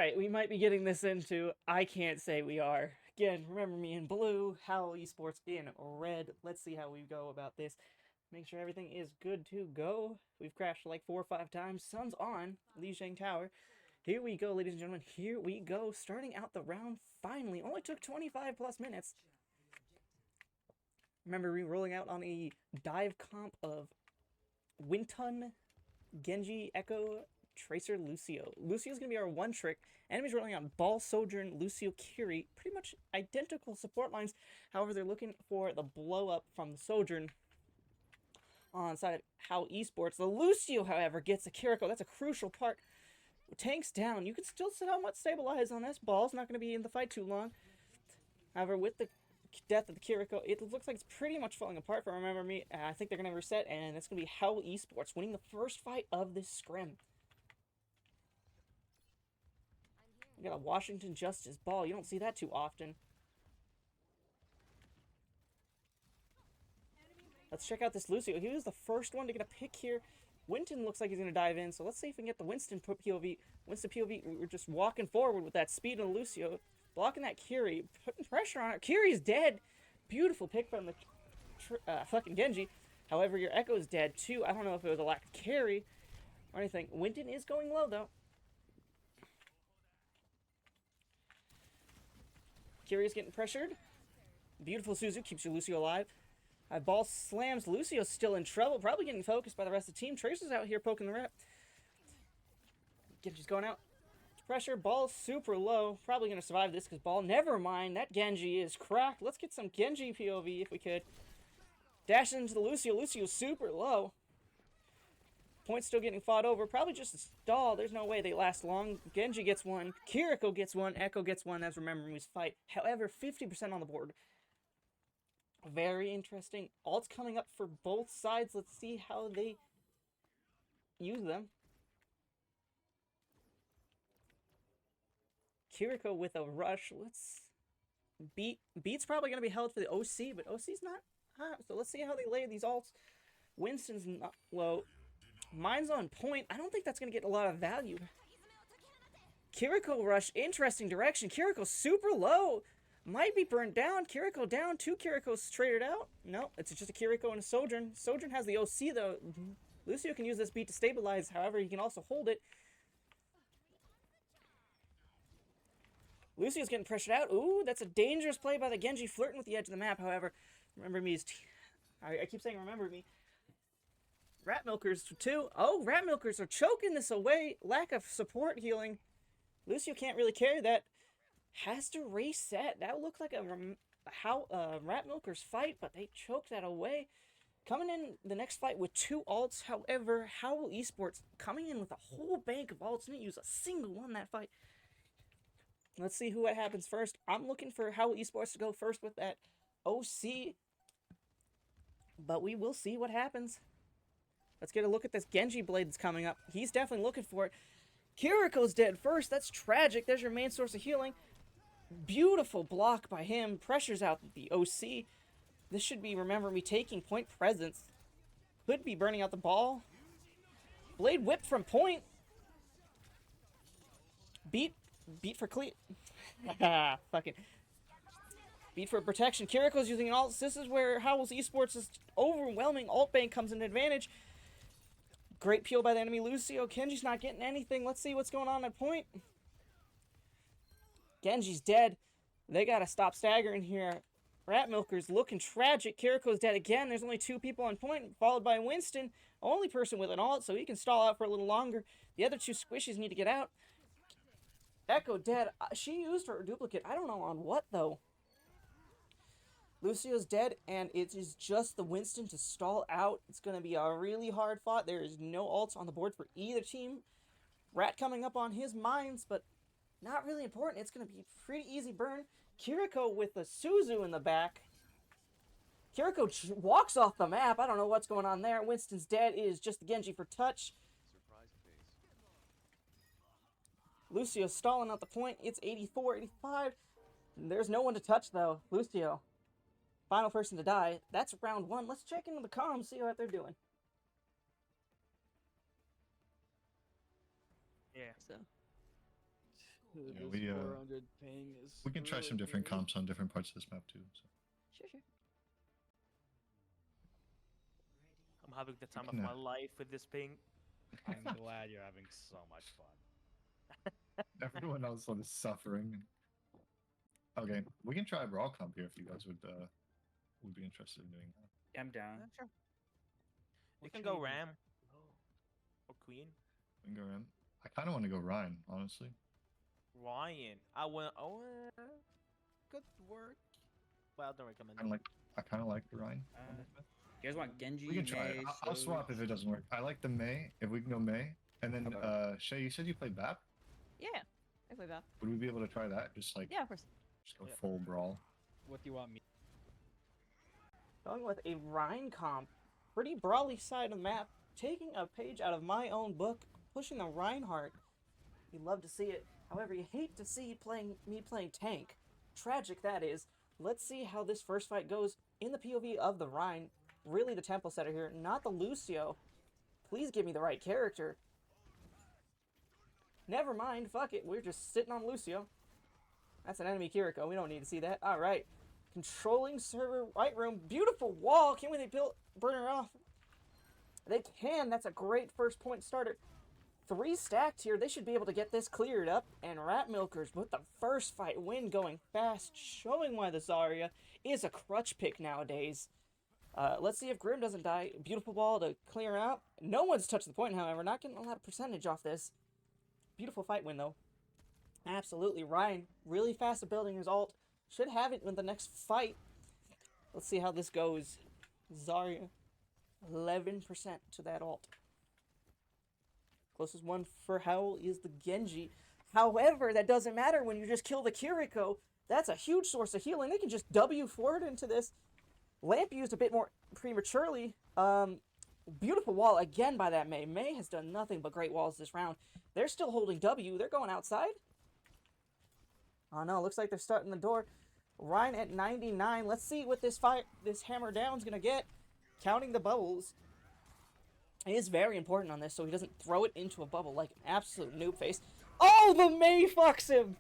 Alright, we might be getting this into I can't say we are. Again, remember me in blue, Howl Esports in red. Let's see how we go about this. Make sure everything is good to go. We've crashed like 4 or 5 times. Sun's on, Lijiang Tower. Here we go, ladies and gentlemen. Here we go. Starting out the round finally. Only took 25 plus minutes. Remember, we rolling out on a dive comp of Wintun, Genji, Echo, Tracer, Lucio. Lucio's going to be our one trick. Enemies rolling out Ball, Sojourn, Lucio, Kiri. Pretty much identical support lines. However, they're looking for the blow up from the Sojourn on side of Howl Esports. The Lucio, however, gets a Kiriko. That's a crucial part. Tanks down. You can still somewhat stabilize on this. Ball's not going to be in the fight too long. However, with the death of the Kiriko, it looks like it's pretty much falling apart for Remember Me. I think they're going to reset, and it's going to be Howl Esports winning the first fight of this scrim. We got a Washington Justice Ball. You don't see that too often. Let's check out this Lucio. He was the first one to get a pick here. Winston looks like he's going to dive in, so let's see if we can get the Winston POV. Winston POV, we're just walking forward with that speed of Lucio. Blocking that Kiri, putting pressure on it. Kiri's dead. Beautiful pick from the fucking Genji. However, your Echo's dead too. I don't know if it was a lack of carry or anything. Winton is going low though. Kiri's getting pressured. Beautiful Suzu keeps your Lucio alive. Ball slams. Lucio's still in trouble. Probably getting focused by the rest of the team. Tracer's out here poking the rep. Genji's going out. Pressure. Ball's super low. Probably going to survive this because Ball, never mind. That Genji is cracked. Let's get some Genji POV if we could. Dash into the Lucio. Lucio's super low. Point's still getting fought over. Probably just a stall. There's no way they last long. Genji gets one. Kiriko gets one. Echo gets one. That's Remember Me's fight. However, 50% on the board. Very interesting. Ults coming up for both sides. Let's see how they use them. Kiriko with a rush. Let's Beat's probably going to be held for the OC, but OC's not hot. So let's see how they lay these ults. Winston's not low. Mine's on point. I don't think that's going to get a lot of value. Kiriko rush. Interesting direction. Kiriko super low. Might be burned down. Kiriko down. 2 Kirikos traded out. No, it's just a Kiriko and a Sojourn. Sojourn has the OC though. Lucio can use this beat to stabilize. However, he can also hold it. Lucio's getting pressured out. Ooh, that's a dangerous play by the Genji, flirting with the edge of the map. However, Remember Me is... I keep saying Remember Me. Rat Milkers too. Oh, Rat Milkers are choking this away. Lack of support healing. Lucio can't really carry that. Has to reset. That looked like a Rat Milkers fight, but they choked that away. Coming in the next fight with 2 ults. However, Howl Esports coming in with a whole bank of ults. Didn't use a single one that fight. Let's see what happens first. I'm looking for Howl Esports to go first with that OC. But we will see what happens. Let's get a look at this Genji blade that's coming up. He's definitely looking for it. Kiriko's dead first. That's tragic. There's your main source of healing. Beautiful block by him. Pressures out the OC. This should be Remember Me taking point presence. Could be burning out the ball. Blade whip from point. Beat for cleat. Fucking beat for protection. Kiriko's using an ult. This is where Howl's Esports' overwhelming ult bank comes into advantage. Great peel by the enemy Lucio. Genji's not getting anything. Let's see what's going on at point. Genji's dead. They gotta stop staggering here. Rat Milker's looking tragic. Kiriko's dead again. There's only 2 people on point, followed by Winston. Only person with an ult, so he can stall out for a little longer. The other 2 squishies need to get out. Echo dead. She used her duplicate. I don't know on what, though. Lucio's dead, and it is just the Winston to stall out. It's going to be a really hard fought. There is no ults on the board for either team. Rat coming up on his mines, but not really important. It's going to be a pretty easy burn. Kiriko with the Suzu in the back. Kiriko walks off the map. I don't know what's going on there. Winston's dead. It is just the Genji for touch. Lucio's stalling out the point. It's 84, 85. There's no one to touch, though. Lucio. Final person to die. That's round 1. Let's check into the comms, see what they're doing. Yeah. So Yeah, This 400 ping is. we can try some different comps on different parts of this map too. So. Sure. I'm having the time of my life with this ping. I'm glad you're having so much fun. Everyone else is suffering. Okay, we can try a brawl comp here if you guys would be interested in doing that. I'm down. Sure. You What can should go we do? Ram. Or Queen. We can go Ram. I kind of want to go Ryan, honestly. Ryan. I want. Oh, good work. Well, I don't recommend it. I kind of like the Ryan. You guys want Genji? We can try it. Mei, I'll swap if it doesn't work. I like the Mei. If we can go Mei, and then Shay, you said you played BAP. Yeah, I play that. Would we be able to try that? Just like Yeah, of course. just go full brawl. What do you want me? Going with a Rhine comp. Pretty brawly side of the map. Taking a page out of my own book. Pushing the Reinhardt. You love to see it. However, you hate to see me playing tank. Tragic that is. Let's see how this first fight goes in the POV of the Rhine. Really the tempo setter here, not the Lucio. Please give me the right character. Never mind, fuck it. We're just sitting on Lucio. That's an enemy Kiriko. We don't need to see that. Alright. Controlling server right room. Beautiful wall. Can't wait they burn her off. They can. That's a great first point starter. 3 stacked here. They should be able to get this cleared up. And Rat Milkers with the first fight win going fast. Showing why the Zarya is a crutch pick nowadays. Let's see if Grim doesn't die. Beautiful ball to clear out. No one's touched the point, however. Not getting a lot of percentage off this. Beautiful fight win, though. Absolutely. Ryan, really fast at building his ult. Should have it in the next fight. Let's see how this goes. Zarya, 11% to that ult. Closest one for Howl is the Genji. However, that doesn't matter when you just kill the Kiriko. That's a huge source of healing. They can just W forward into this. Lamp used a bit more prematurely. Beautiful wall again by that Mei. Mei has done nothing but great walls this round. They're still holding W. They're going outside. Oh no, looks like they're starting the door. Ryan at 99. Let's see what this hammer down's gonna get. Counting the bubbles. It is very important on this so he doesn't throw it into a bubble like an absolute noob face. Oh, the Mei fucks him!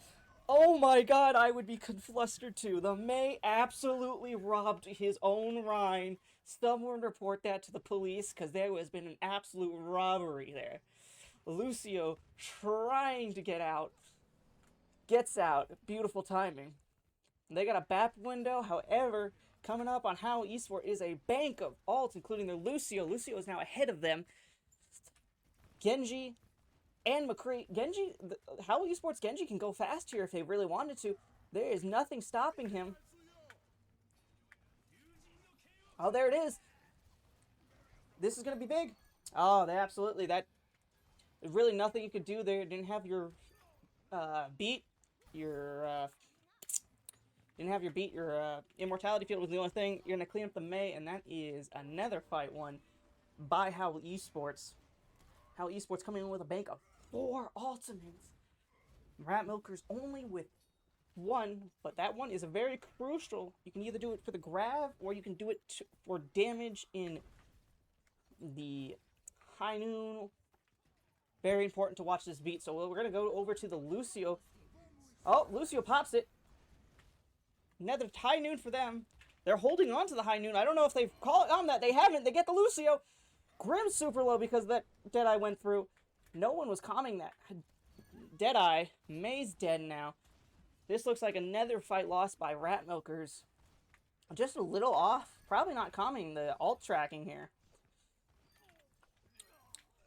Oh my god, I would be conflustered too. The Mei absolutely robbed his own Rhine. Someone report that to the police because there has been an absolute robbery there. Lucio trying to get out. Gets out. Beautiful timing. They got a BAP window, however, coming up on Howl Esports is a bank of ults, including their Lucio. Lucio is now ahead of them. Genji and McCree. Howl Esports Genji can go fast here if they really wanted to. There is nothing stopping him. Oh, there it is. This is going to be big. Oh, they absolutely. There's really nothing you could do there. Didn't have your beat. Didn't have your beat. Your immortality field was the only thing. You're going to clean up the Mei, and that is another fight won by Howl Esports. Howl Esports coming in with a bank of 4 ultimates. Rat Milkers only with 1, but that one is a very crucial. You can either do it for the grab, or you can do it for damage in the high noon. Very important to watch this beat. So we're going to go over to the Lucio. Oh, Lucio pops it. Another high noon for them. They're holding on to the high noon. I don't know if they've called on that. They haven't. They get the Lucio. Grim super low because that Deadeye went through. No one was calming that. Deadeye. Mei's dead now. This looks like another fight lost by Rat Milkers. Just a little off. Probably not calming the alt tracking here.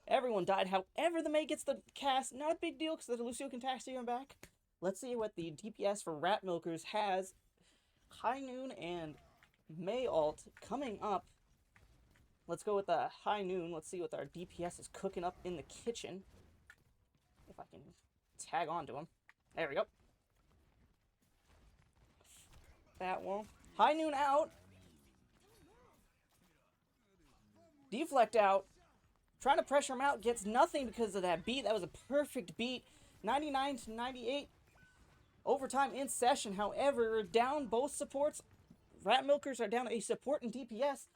Everyone died. However, the Mei gets the cast. Not a big deal because the Lucio can tax him back. Let's see what the DPS for Rat Milkers has. High noon and Mei ult coming up. Let's go with the high noon. Let's see what our DPS is cooking up in the kitchen. If I can tag onto him. There we go. That one. High noon out. Deflect out. Trying to pressure him out. Gets nothing because of that beat. That was a perfect beat. 99 to 98. Overtime in session. However, down both supports. Rat Milkers are down a support in DPS.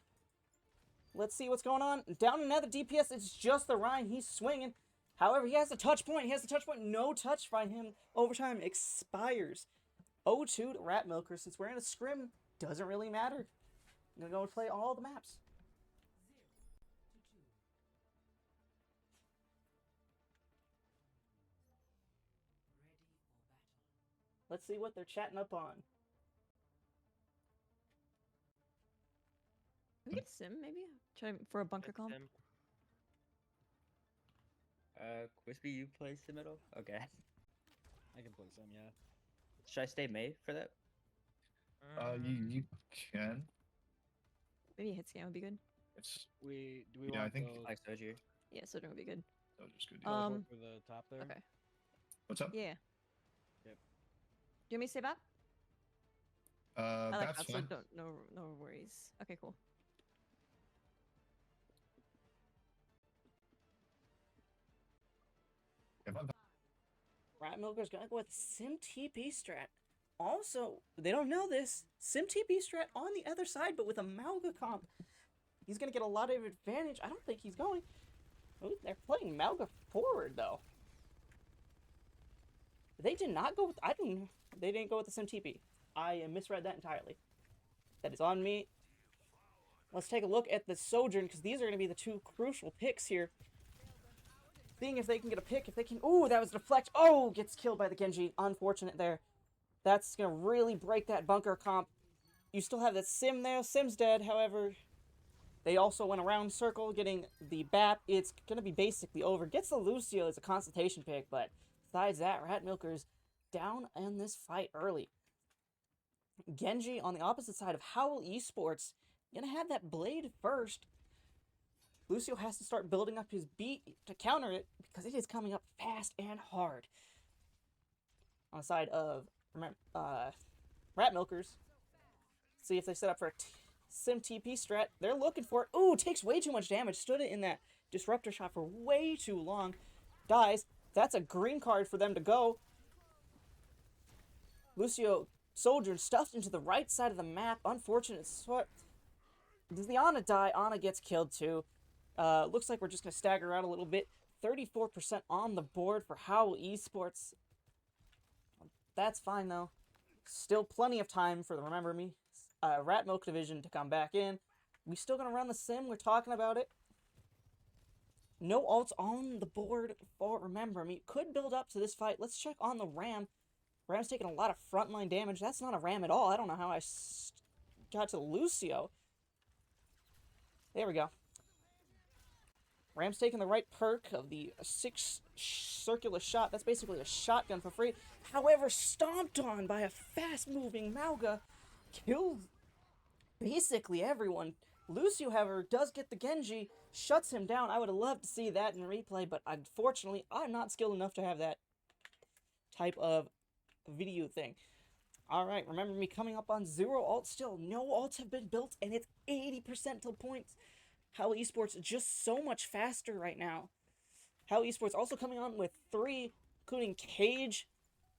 Let's see what's going on. Down another DPS. It's just the Rhine. He's swinging. However, he has the touch point. He has the touch point. No touch by him. Overtime expires. 0-2 to Rat Milker. Since we're in a scrim, doesn't really matter. I'm going to go and play all the maps. Let's see what they're chatting up on. We get sim maybe. Try for a bunker It's comp. him. Crispy, you play sim at all? Okay. I can play some, yeah. Should I stay May for that? You can. Maybe a hit scan would be good. It's Do we Yeah, I want think- those Like Soju. Yeah, Sojourn would be good. that was just good. teleport for the top there? Okay. What's up? Yeah. Yep. Do you want me to say that? I like That's that, so fine. no worries. Okay, cool. If I'm- Rat Milker's gonna go with Sim TP strat. Also, they don't know this. Sim TP strat on the other side, but with a Malga comp. He's gonna get a lot of advantage. I don't think he's going. Ooh, they're playing Malga forward though. They did not go with. They didn't go with the Sim TP. I misread that entirely. That is on me. Let's take a look at the Sojourn, because these are going to be the two crucial picks here. Seeing if they can get a pick, if they can... Ooh, that was deflect. Oh, gets killed by the Genji. Unfortunate there. That's going to really break that bunker comp. You still have that Sim there. Sim's dead, however. They also went around circle, getting the BAP. It's going to be basically over. Gets the Lucio as a consultation pick, but besides that, Rat Milker's down in this fight early. Genji on the opposite side of Howl Esports. Gonna have that blade first. Lucio has to start building up his beat to counter it because it is coming up fast and hard. On the side of Rat Milkers, see if they set up for a Sim TP strat. They're looking for it. Ooh, takes way too much damage. Stood it in that disruptor shot for way too long. Dies. That's a green card for them to go. Lucio Soldier stuffed into the right side of the map. Unfortunate sort. Does the Ana die? Ana gets killed too. Looks like we're just going to stagger out a little bit. 34% on the board for Howl Esports. That's fine though. Still plenty of time for the Remember Me Rat Milk division to come back in. We still going to run the sim. We're talking about it. No ults on the board for Remember Me. Could build up to this fight. Let's check on the Ram. Ram's taking a lot of frontline damage. That's not a Ram at all. I don't know how I got to Lucio. There we go. Ram's taking the right perk of the 6 circular shot. That's basically a shotgun for free. However, stomped on by a fast-moving Malga. Kills basically everyone. Lucio, however, does get the Genji. Shuts him down. I would have loved to see that in replay, but unfortunately, I'm not skilled enough to have that type of video thing. Alright, Remember Me coming up on 0 ults still. No ults have been built, and it's 80% till points. Howl Esports just so much faster right now. Howl Esports also coming on with 3, including Cage,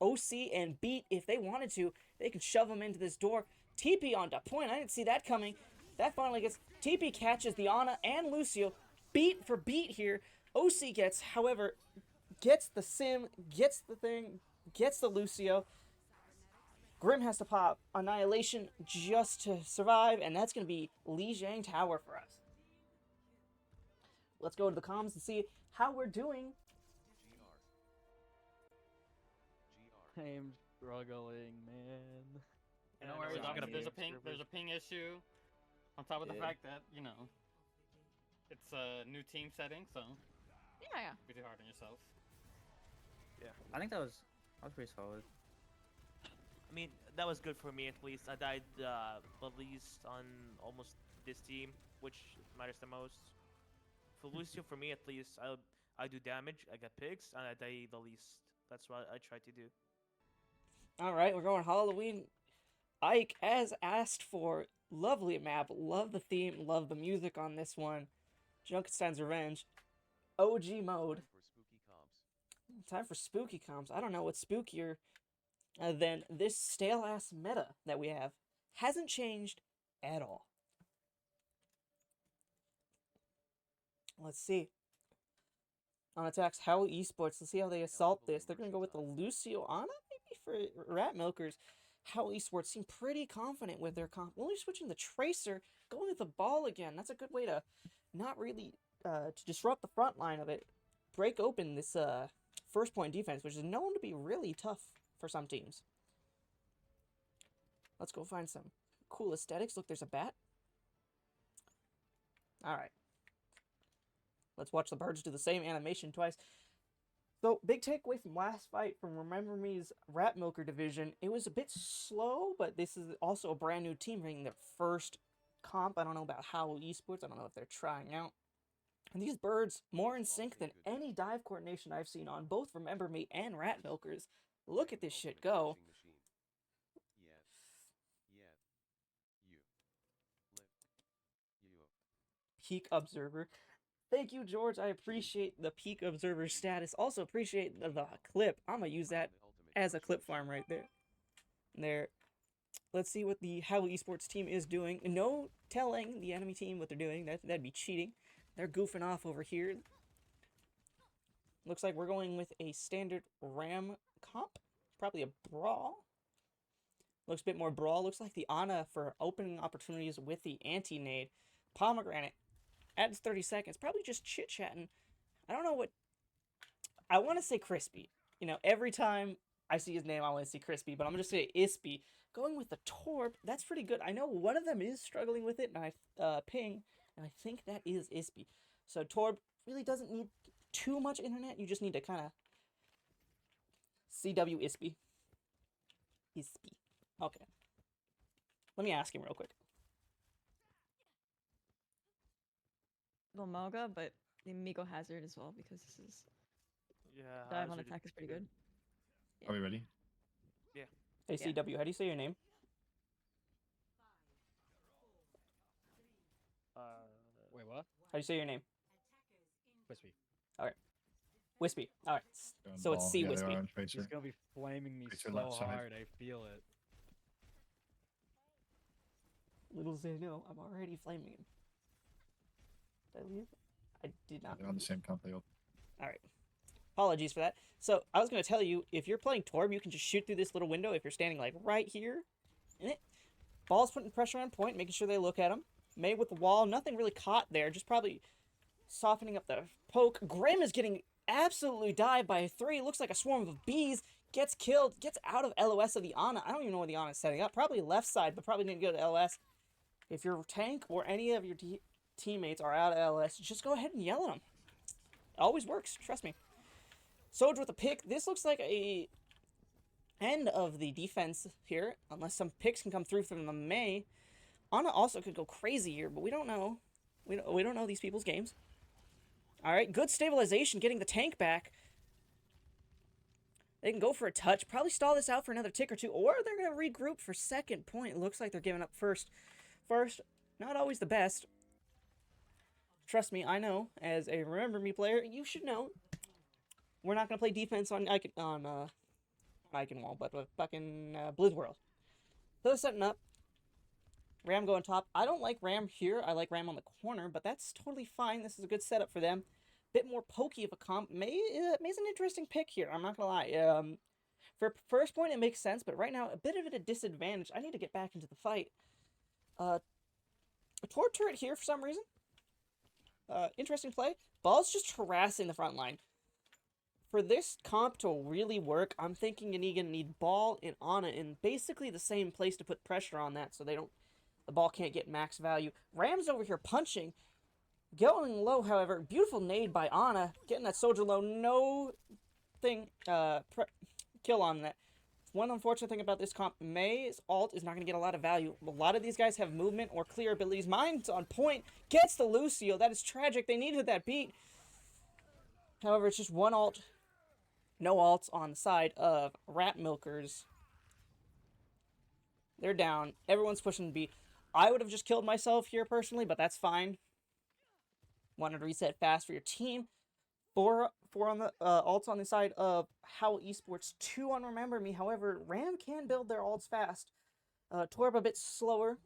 OC, and Beat. If they wanted to, they can shove them into this door. TP onto point. I didn't see that coming. That finally gets... TP catches the Ana and Lucio. Beat for beat here. OC gets, however, gets the Sim, gets the thing, gets the Lucio. Grim has to pop Annihilation just to survive, and that's going to be Lijiang Tower for us. Let's go to the comms and see how we're doing. I'm struggling, man. Yeah, No no, worries. it's gonna There's be a ping. servers. There's a ping issue. On top of the Yeah. fact that it's a new team setting, so Yeah. be too hard on yourself. I think that was pretty solid. I mean, that was good for me at least. I died the least on almost this team, which matters the most. For Lucio, for me at least, I do damage, I get pigs, and I die the least. That's what I try to do. Alright, we're going Halloween. Ike, as asked for, lovely map, love the theme, love the music on this one. Junkenstein's Revenge. OG mode. Time for spooky comps. I don't know what's spookier than this stale-ass meta that we have. Hasn't changed at all. Let's see. on attacks Howl Esports. Let's see how they assault this. They're going to go with the Lucio Ana, maybe, for Rat Milkers. Howl Esports seem pretty confident with their comp. Only switching the Tracer, going with the ball again. That's a good way to not really to disrupt the front line of it. Break open this first point defense, which is known to be really tough for some teams. Let's go find some cool aesthetics. Look, there's a bat. Alright. Let's watch the birds do the same animation twice. So, big takeaway from last fight from Remember Me's Rat Milker division. It was a bit slow, but this is also a brand new team bringing their first comp. I don't know about Howl Esports. I don't know if they're trying out. And these birds, more in sync than any dive coordination I've seen on both Remember Me and Rat Milkers. Look at this shit go. Peak Observer. Thank you, George. I appreciate the Peak Observer status. Also appreciate the clip. I'm going to use that as a clip farm right there. There. Let's see what the Howl Esports team is doing. No telling the enemy team what they're doing. That'd be cheating. They're goofing off over here. Looks like we're going with a standard Ram comp. Probably a Brawl. Looks a bit more Brawl. Looks like the Ana for opening opportunities with the anti-nade. Pomegranate. Adds 30 seconds. Probably just chit-chatting. I don't know what... I want to say Crispy. You know, every time I see his name, I want to see Crispy. But I'm going to say Ispy. Going with the Torb, that's pretty good. I know one of them is struggling with it, and I ping, and I think that is Ispy. So Torb really doesn't need too much internet. You just need to kind of... CW Ispy. Ispy. Okay. Let me ask him real quick. Little Malga, but the Miko Hazard as well because this is Yeah. dive on Hazard attack is pretty good. Are we ready? Hey, CW, how do you say your name? Wait, what? How do you say your name? Wispy. Wispy. Alright. Going So it's ball. C Yeah, they Wispy. are on Tracer. She's gonna be flaming me Tracer so left side. hard. I feel it. Little does they know, I'm already flaming him. Did I leave? I did not. They're on the same comp. They all- Alright. Apologies for that. So, I was going to tell you, if you're playing Torb, you can just shoot through this little window if you're standing, like, right here in it. Ball's putting pressure on point, making sure they look at him. May with the wall, nothing really caught there, just probably softening up the poke. Grim is getting absolutely dived by a 3. Looks like a swarm of bees. Gets killed, gets out of LOS of the Ana. I don't even know where the Ana is setting up. Probably left side, but probably didn't go to LOS. If your tank or any of your teammates are out of LOS, just go ahead and yell at them. It always works, trust me. Soj with a pick. This looks like a end of the defense here, unless some picks can come through from the May. Ana also could go crazy here, but we don't know. We don't know these people's games. All right, good stabilization, getting the tank back. They can go for a touch, probably stall this out for another tick or two, or they're going to regroup for second point. It looks like they're giving up first. First, not always the best. Trust me, I know. As a Remember Me player, you should know. We're not going to play defense on Iconwall, but fucking Blizzworld. So they're setting up. Ram going top. I don't like Ram here. I like Ram on the corner, but that's totally fine. This is a good setup for them. Bit more pokey of a comp. May's an interesting pick here. I'm not going to lie. For first point, it makes sense, but right now, a bit of it a disadvantage. I need to get back into the fight. A Torb turret here for some reason. Interesting play. Ball's just harassing the front line. For this comp to really work, I'm thinking you're going to need Ball and Ana in basically the same place to put pressure on that so the ball can't get max value. Ram's over here punching. Going low, however. Beautiful nade by Ana. Getting that soldier low. No thing, kill on that. One unfortunate thing about this comp, May's ult is not going to get a lot of value. A lot of these guys have movement or clear abilities. Mine's on point. Gets the Lucio. That is tragic. They needed that beat. However, it's just one ult. No ults on the side of Rat Milkers. They're down. Everyone's pushing B. I would have just killed myself here personally, but that's fine. Wanted to reset fast for your team. Four on the ults on the side of Howl Esports. 2 on Remember Me. However, Ram can build their ults fast. Torb a bit slower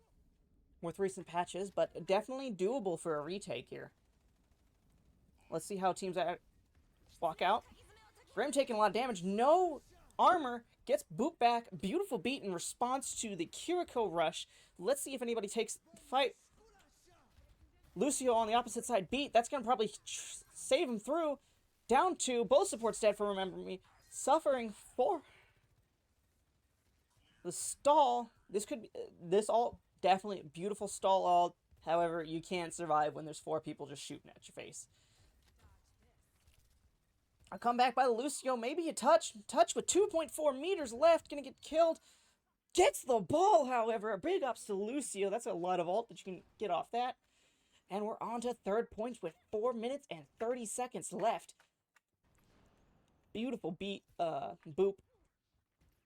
with recent patches, but definitely doable for a retake here. Let's see how teams walk out. Grim taking a lot of damage. No armor. Gets boot back. Beautiful beat in response to the Kiriko rush. Let's see if anybody takes the fight. Lucio on the opposite side beat. That's going to probably save him through. Down 2. Both supports dead for Remember Me. Suffering 4. The stall. This could be... This ult, definitely beautiful stall ult. However, you can't survive when there's 4 people just shooting at your face. A comeback by Lucio. Maybe a touch. Touch with 2.4 meters left. Gonna get killed. Gets the ball, however. Big ups to Lucio. That's a lot of ult that you can get off that. And we're on to third points with 4 minutes and 30 seconds left. Beautiful beat, boop.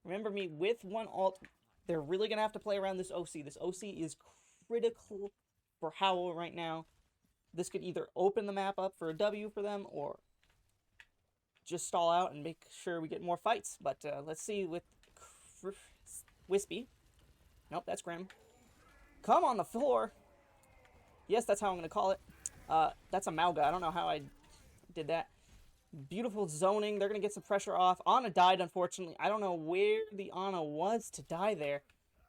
Remember Me with 1 ult. They're really going to have to play around this OC. This OC is critical for Howl right now. This could either open the map up for a W for them or just stall out and make sure we get more fights. But let's see with Wispy. Nope, that's Grim. Come on the floor. Yes, that's how I'm going to call it. That's a Mauga. I don't know how I did that. Beautiful zoning. They're going to get some pressure off. Ana died, unfortunately. I don't know where the Ana was to die there.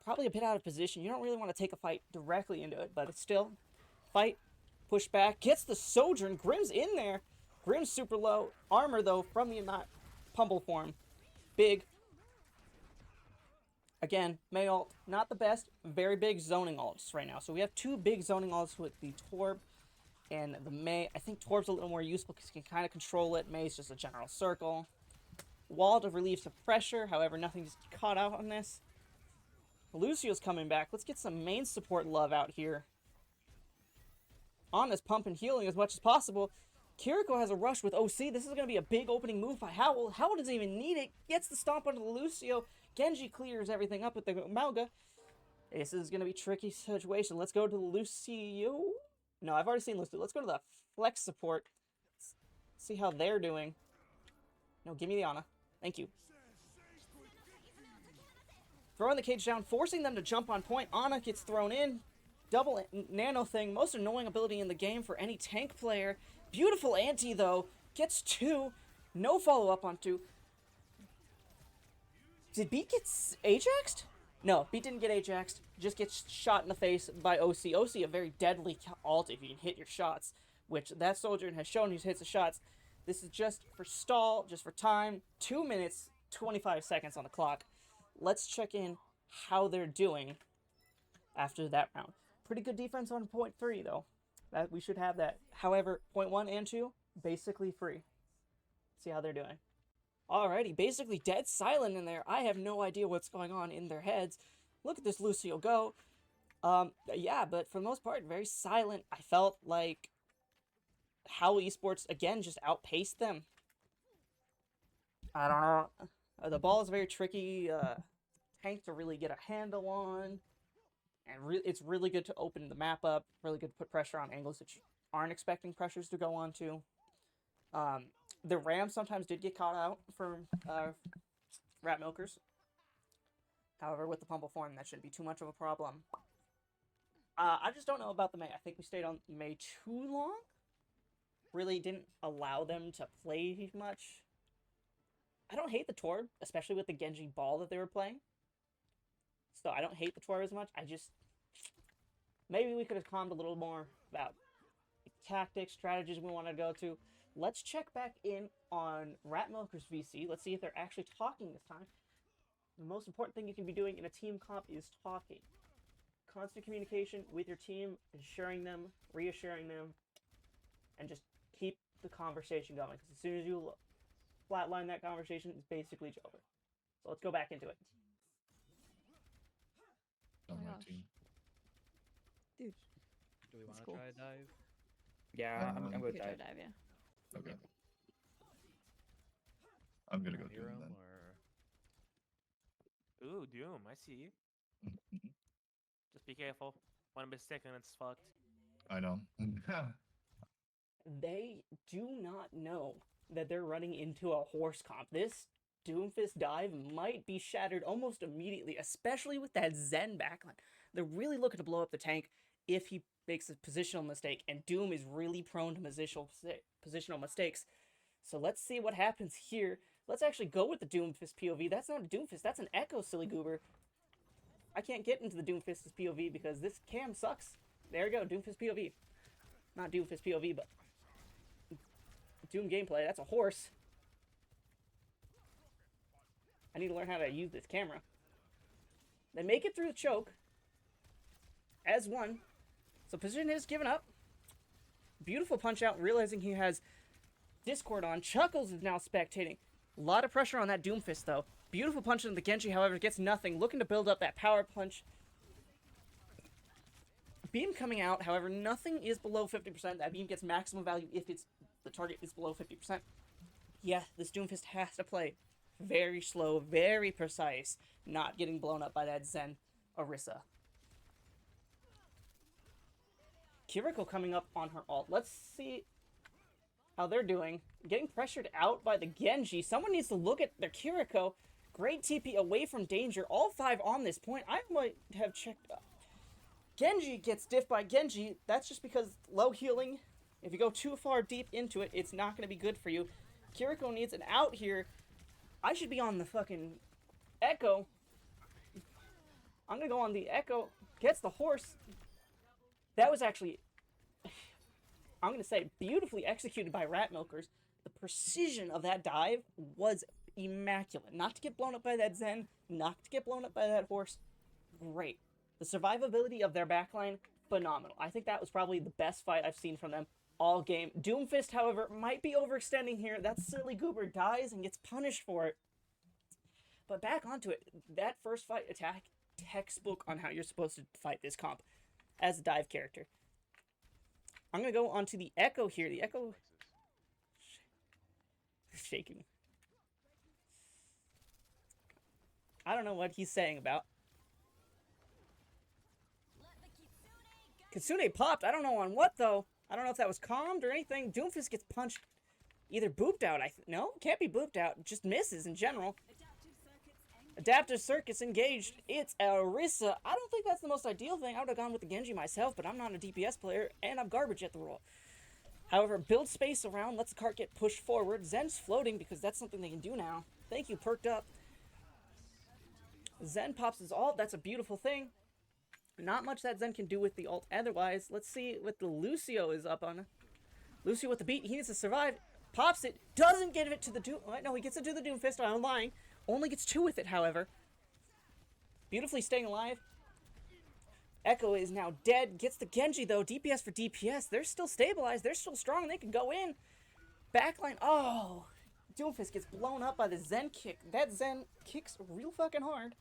Probably a bit out of position. You don't really want to take a fight directly into it, but it's still fight. Push back. Gets the Sojourn. Grim's in there. Grim's super low. Armor, though, from the Pummel form. Big. Again, May ult, not the best. Very big zoning ults right now. So we have 2 big zoning ults with the Torb and the May. I think Torb's a little more useful because you can kind of control it. May's just a general circle. Wall to relieve some pressure. However, nothing just caught out on this. Lucio's coming back. Let's get some main support love out here. Ana's pumping healing as much as possible. Kiriko has a rush with OC. This is going to be a big opening move by Howl. Howl doesn't even need it. Gets the stomp onto the Lucio. Genji clears everything up with the Mauga. This is going to be a tricky situation. Let's go to the Lucio. No, I've already seen Lucio. Let's go to the Flex support. See how they're doing. No, give me the Ana. Thank you. Throwing the cage down, forcing them to jump on point. Ana gets thrown in. Double nano thing. Most annoying ability in the game for any tank player. Beautiful anti, though. Gets 2. No follow-up on 2. Did Beat get Ajaxed? No, Beat didn't get Ajaxed. Just gets shot in the face by OC. OC, a very deadly ult if you can hit your shots, which that soldier has shown he hits the shots. This is just for stall, just for time. 2 minutes, 25 seconds on the clock. Let's check in how they're doing after that round. Pretty good defense on point 3, though. We should have that. However, point 1 and 2, basically free. See how they're doing. Alrighty, basically dead silent in there. I have no idea what's going on in their heads. Look at this Lucio go. Yeah, but for the most part, very silent. I felt like Howl Esports, again, just outpaced them. I don't know. The ball is very tricky. Tank to really get a handle on. And it's really good to open the map up. Really good to put pressure on angles that you aren't expecting pressures to go on to. The Ram sometimes did get caught out for Rat Milkers. However, with the Pummel form, that shouldn't be too much of a problem. I just don't know about the May. I think we stayed on May too long. Really didn't allow them to play much. I don't hate the Torb, especially with the Genji ball that they were playing. So I don't hate the Torb as much. I just... Maybe we could have calmed a little more about tactics, strategies we want to go to. Let's check back in on Rat Milkers VC. Let's see if they're actually talking this time. The most important thing you can be doing in a team comp is talking. Constant communication with your team, assuring them, reassuring them, and just keep the conversation going. Because as soon as you flatline that conversation, it's basically over. So let's go back into it. On Oh my my gosh. team. Dude, Do we want That's to cool. try a dive? Yeah, I'm Um, going good to try dive. dive, yeah. Okay. I'm gonna go Want Doom hero then. or Ooh, Doom, I see you. Mhm. Just be careful. One mistake and it's fucked. I know. They do not know that they're running into a horse comp. This Doomfist dive might be shattered almost immediately, especially with that Zen backline. They're really looking to blow up the tank if he makes a positional mistake, and Doom is really prone to positional mistakes. So let's see what happens here. Let's actually go with the Doomfist POV. That's not a Doomfist, that's an Echo, silly goober. I can't get into the Doomfist's POV because this cam sucks. There we go, Doomfist POV. Not Doomfist POV, but Doom gameplay. That's a horse. I need to learn how to use this camera. They make it through the choke as one. So position is given up. Beautiful punch out, realizing he has Discord on. Chuckles is now spectating. A lot of pressure on that Doomfist, though. Beautiful punch into the Genji, however, gets nothing. Looking to build up that power punch. Beam coming out, however, nothing is below 50%. That beam gets maximum value if the target is below 50%. Yeah, this Doomfist has to play very slow, very precise, not getting blown up by that Zen Orisa. Kiriko coming up on her ult. Let's see how they're doing. Getting pressured out by the Genji. Someone needs to look at their Kiriko. Great TP away from danger. All 5 on this point. I might have checked up. Genji gets diffed by Genji. That's just because low healing. If you go too far deep into it, it's not going to be good for you. Kiriko needs an out here. I should be on the fucking Echo. I'm going to go on the Echo. Gets the horse. That was actually, I'm going to say, beautifully executed by Rat Milkers. The precision of that dive was immaculate. Not to get blown up by that Zen, not to get blown up by that horse. Great. The survivability of their backline, phenomenal. I think that was probably the best fight I've seen from them all game. Doomfist, however, might be overextending here. That silly goober dies and gets punished for it. But back onto it. That first fight attack, textbook on how you're supposed to fight this comp as a dive character. I'm going to go onto the Echo here. The Echo shaking. I don't know what he's saying about. Kitsune popped. I don't know on what, though. I don't know if that was calmed or anything. Doomfist gets punched. Either booped out. No, can't be booped out. Just misses in general. Adaptive circuits engaged. It's Orisa. I don't think that's the most ideal thing. I would have gone with the Genji myself, but I'm not a DPS player, and I'm garbage at the role. However, build space around, lets the cart get pushed forward. Zen's floating because that's something they can do now. Thank you, Perked Up. Zen pops his ult. That's a beautiful thing. Not much that Zen can do with the ult otherwise. Let's see what the Lucio is up on. Lucio with the beat. He needs to survive. Pops it. Doesn't give it to the Doom. No, he gets it to the Doomfist. I'm lying. Only gets 2 with it, however. Beautifully staying alive. Echo is now dead. Gets the Genji, though. DPS for DPS. They're still stabilized. They're still strong. They can go in. Backline. Oh. Doomfist gets blown up by the Zen kick. That Zen kicks real fucking hard.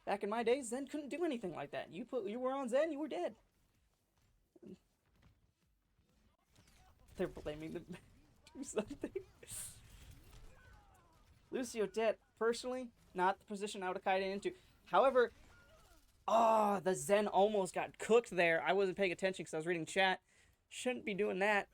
Back in my days, Zen couldn't do anything like that. You were on Zen, you were dead. They're blaming them. Do something. Lucio dead. Personally, not the position I would have kited into. However, the Zen almost got cooked there. I wasn't paying attention because I was reading chat. Shouldn't be doing that.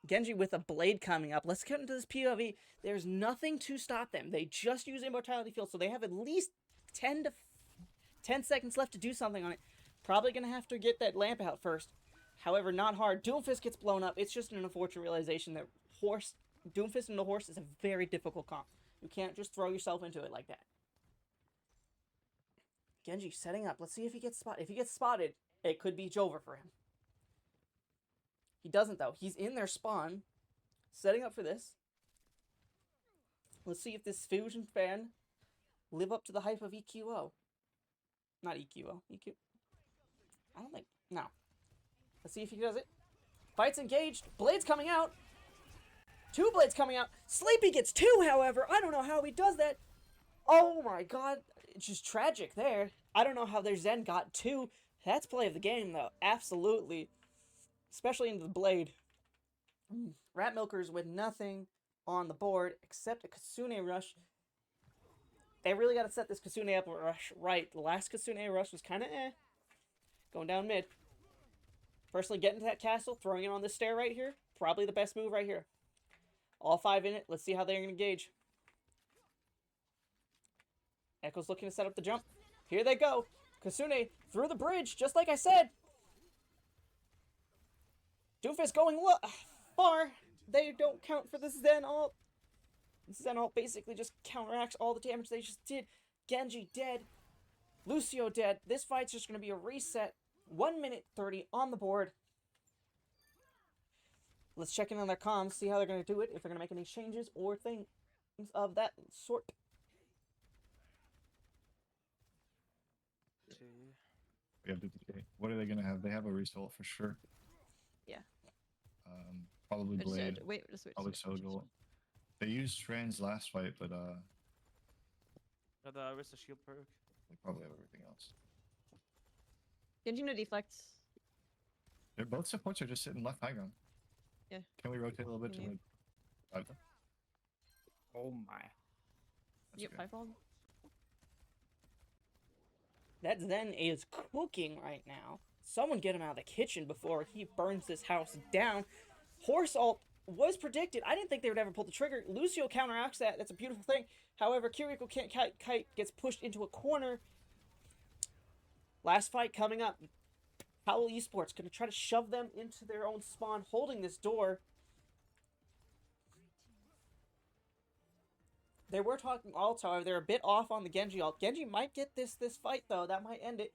Genji with a blade coming up. Let's get into this POV. There's nothing to stop them. They just use Immortality Field, so they have at least 10 seconds left to do something on it. Probably going to have to get that lamp out first. However, not hard. Doomfist gets blown up. It's just an unfortunate realization that Doomfist and the horse is a very difficult comp. You can't just throw yourself into it like that. Genji setting up. Let's see if he gets spotted. If he gets spotted, it could be over for him. He doesn't, though. He's in their spawn, setting up for this. Let's see if this Fusion fan live up to the hype of EQO. Not EQO. EQ. I don't think. No. Let's see if he does it. Fight's engaged. Blades coming out. 2 blades coming out. Sleepy gets 2, however. I don't know how he does that. Oh my god. It's just tragic there. I don't know how their Zen got 2. That's play of the game, though. Absolutely. Especially into the blade. Rat Milkers with nothing on the board except a Kitsune rush. They really got to set this Kitsune up rush right. The last Kitsune rush was kind of going down mid. Personally, getting to that castle, throwing it on this stair right here. Probably the best move right here. All 5 in it. Let's see how they're going to engage. Echo's looking to set up the jump. Here they go. Kitsune through the bridge, just like I said. Doomfist going far. They don't count for the Zen ult. Zen ult basically just counteracts all the damage they just did. Genji dead. Lucio dead. This fight's just going to be a reset. 1 minute 30 on the board. Let's check in on their comms, see how they're going to do it, if they're going to make any changes or things of that sort. We have what are they gonna have? They have a result for sure. Yeah. Probably Blade. Wait, just wait. Probably Sojol. They used Trans last fight, but The Arista shield perk. they probably have everything else. Genji no deflect. They're both supports are just sitting left high ground. Yeah. Can we rotate a little bit to Can like drive them? Oh my. That's Yep, okay. fivefold. That Zen is cooking right now. Someone get him out of the kitchen before he burns this house down. Horse ult was predicted. I didn't think they would ever pull the trigger. Lucio counteracts that. That's a beautiful thing. However, Kiriko can't kite gets pushed into a corner. Last fight coming up. Howl Esports going to try to shove them into their own spawn, holding this door. They were talking ults, however, they're a bit off on the Genji ult. Genji might get this fight, though. That might end it.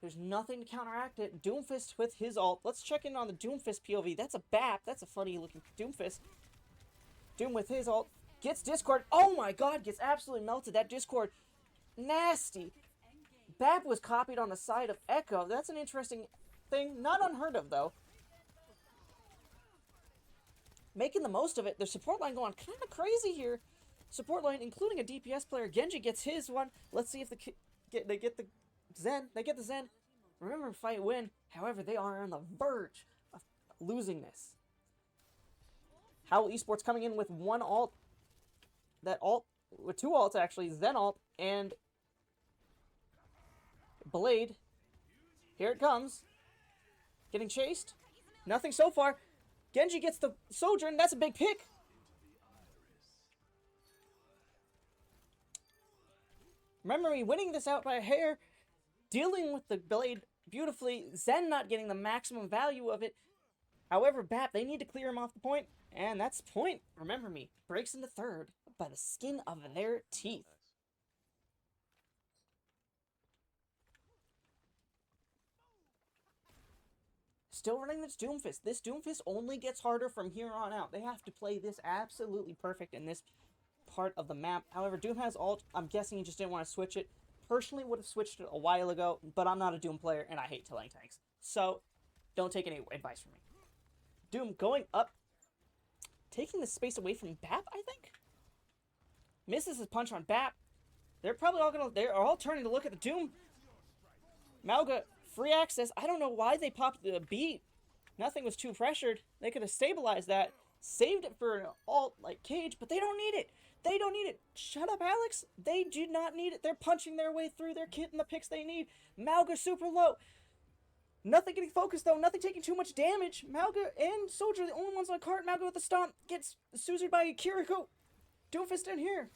There's nothing to counteract it. Doomfist with his ult. Let's check in on the Doomfist POV. That's a BAP. That's a funny-looking Doomfist. Doom with his ult. Gets Discord. Oh my god, gets absolutely melted. That Discord. Nasty. BAP was copied on the side of Echo. That's an interesting thing. Not unheard of, though. Making the most of it. Their support line going kind of crazy here. Support line, including a DPS player. Genji gets his one. Let's see if they get the Zen. They get the Zen. Remember, fight win. However, they are on the verge of losing this. Howl Esports coming in with one ult. That ult, with two ults actually. Zen ult and Blade. Here it comes. Getting chased. Nothing so far. Genji gets the Sojourn. That's a big pick. Remember me winning this out by a hair. Dealing with the Blade beautifully. Zen not getting the maximum value of it. However, BAP, they need to clear him off the point. And that's point. Remember me. Breaks into third by the skin of their teeth. Still running this Doomfist. This Doomfist only gets harder from here on out. They have to play this absolutely perfect in this part of the map. However, Doom has ult. I'm guessing he just didn't want to switch it. Personally, would have switched it a while ago, but I'm not a Doom player, and I hate killing tanks. So, don't take any advice from me. Doom going up. Taking the space away from BAP, I think? Misses his punch on BAP. They're all turning to look at the Doom. Malga, free access. I don't know why they popped the beat. Nothing was too pressured. They could have stabilized that. Saved it for an ult like Cage, but they don't need it. They don't need it. Shut up, Alex. They do not need it. They're punching their way through. They're getting the picks they need. Malga super low. Nothing getting focused, though. Nothing taking too much damage. Malga and Soldier are the only ones on cart. Malga with the stomp. Gets Suzured by Kiriko. Doomfist in here.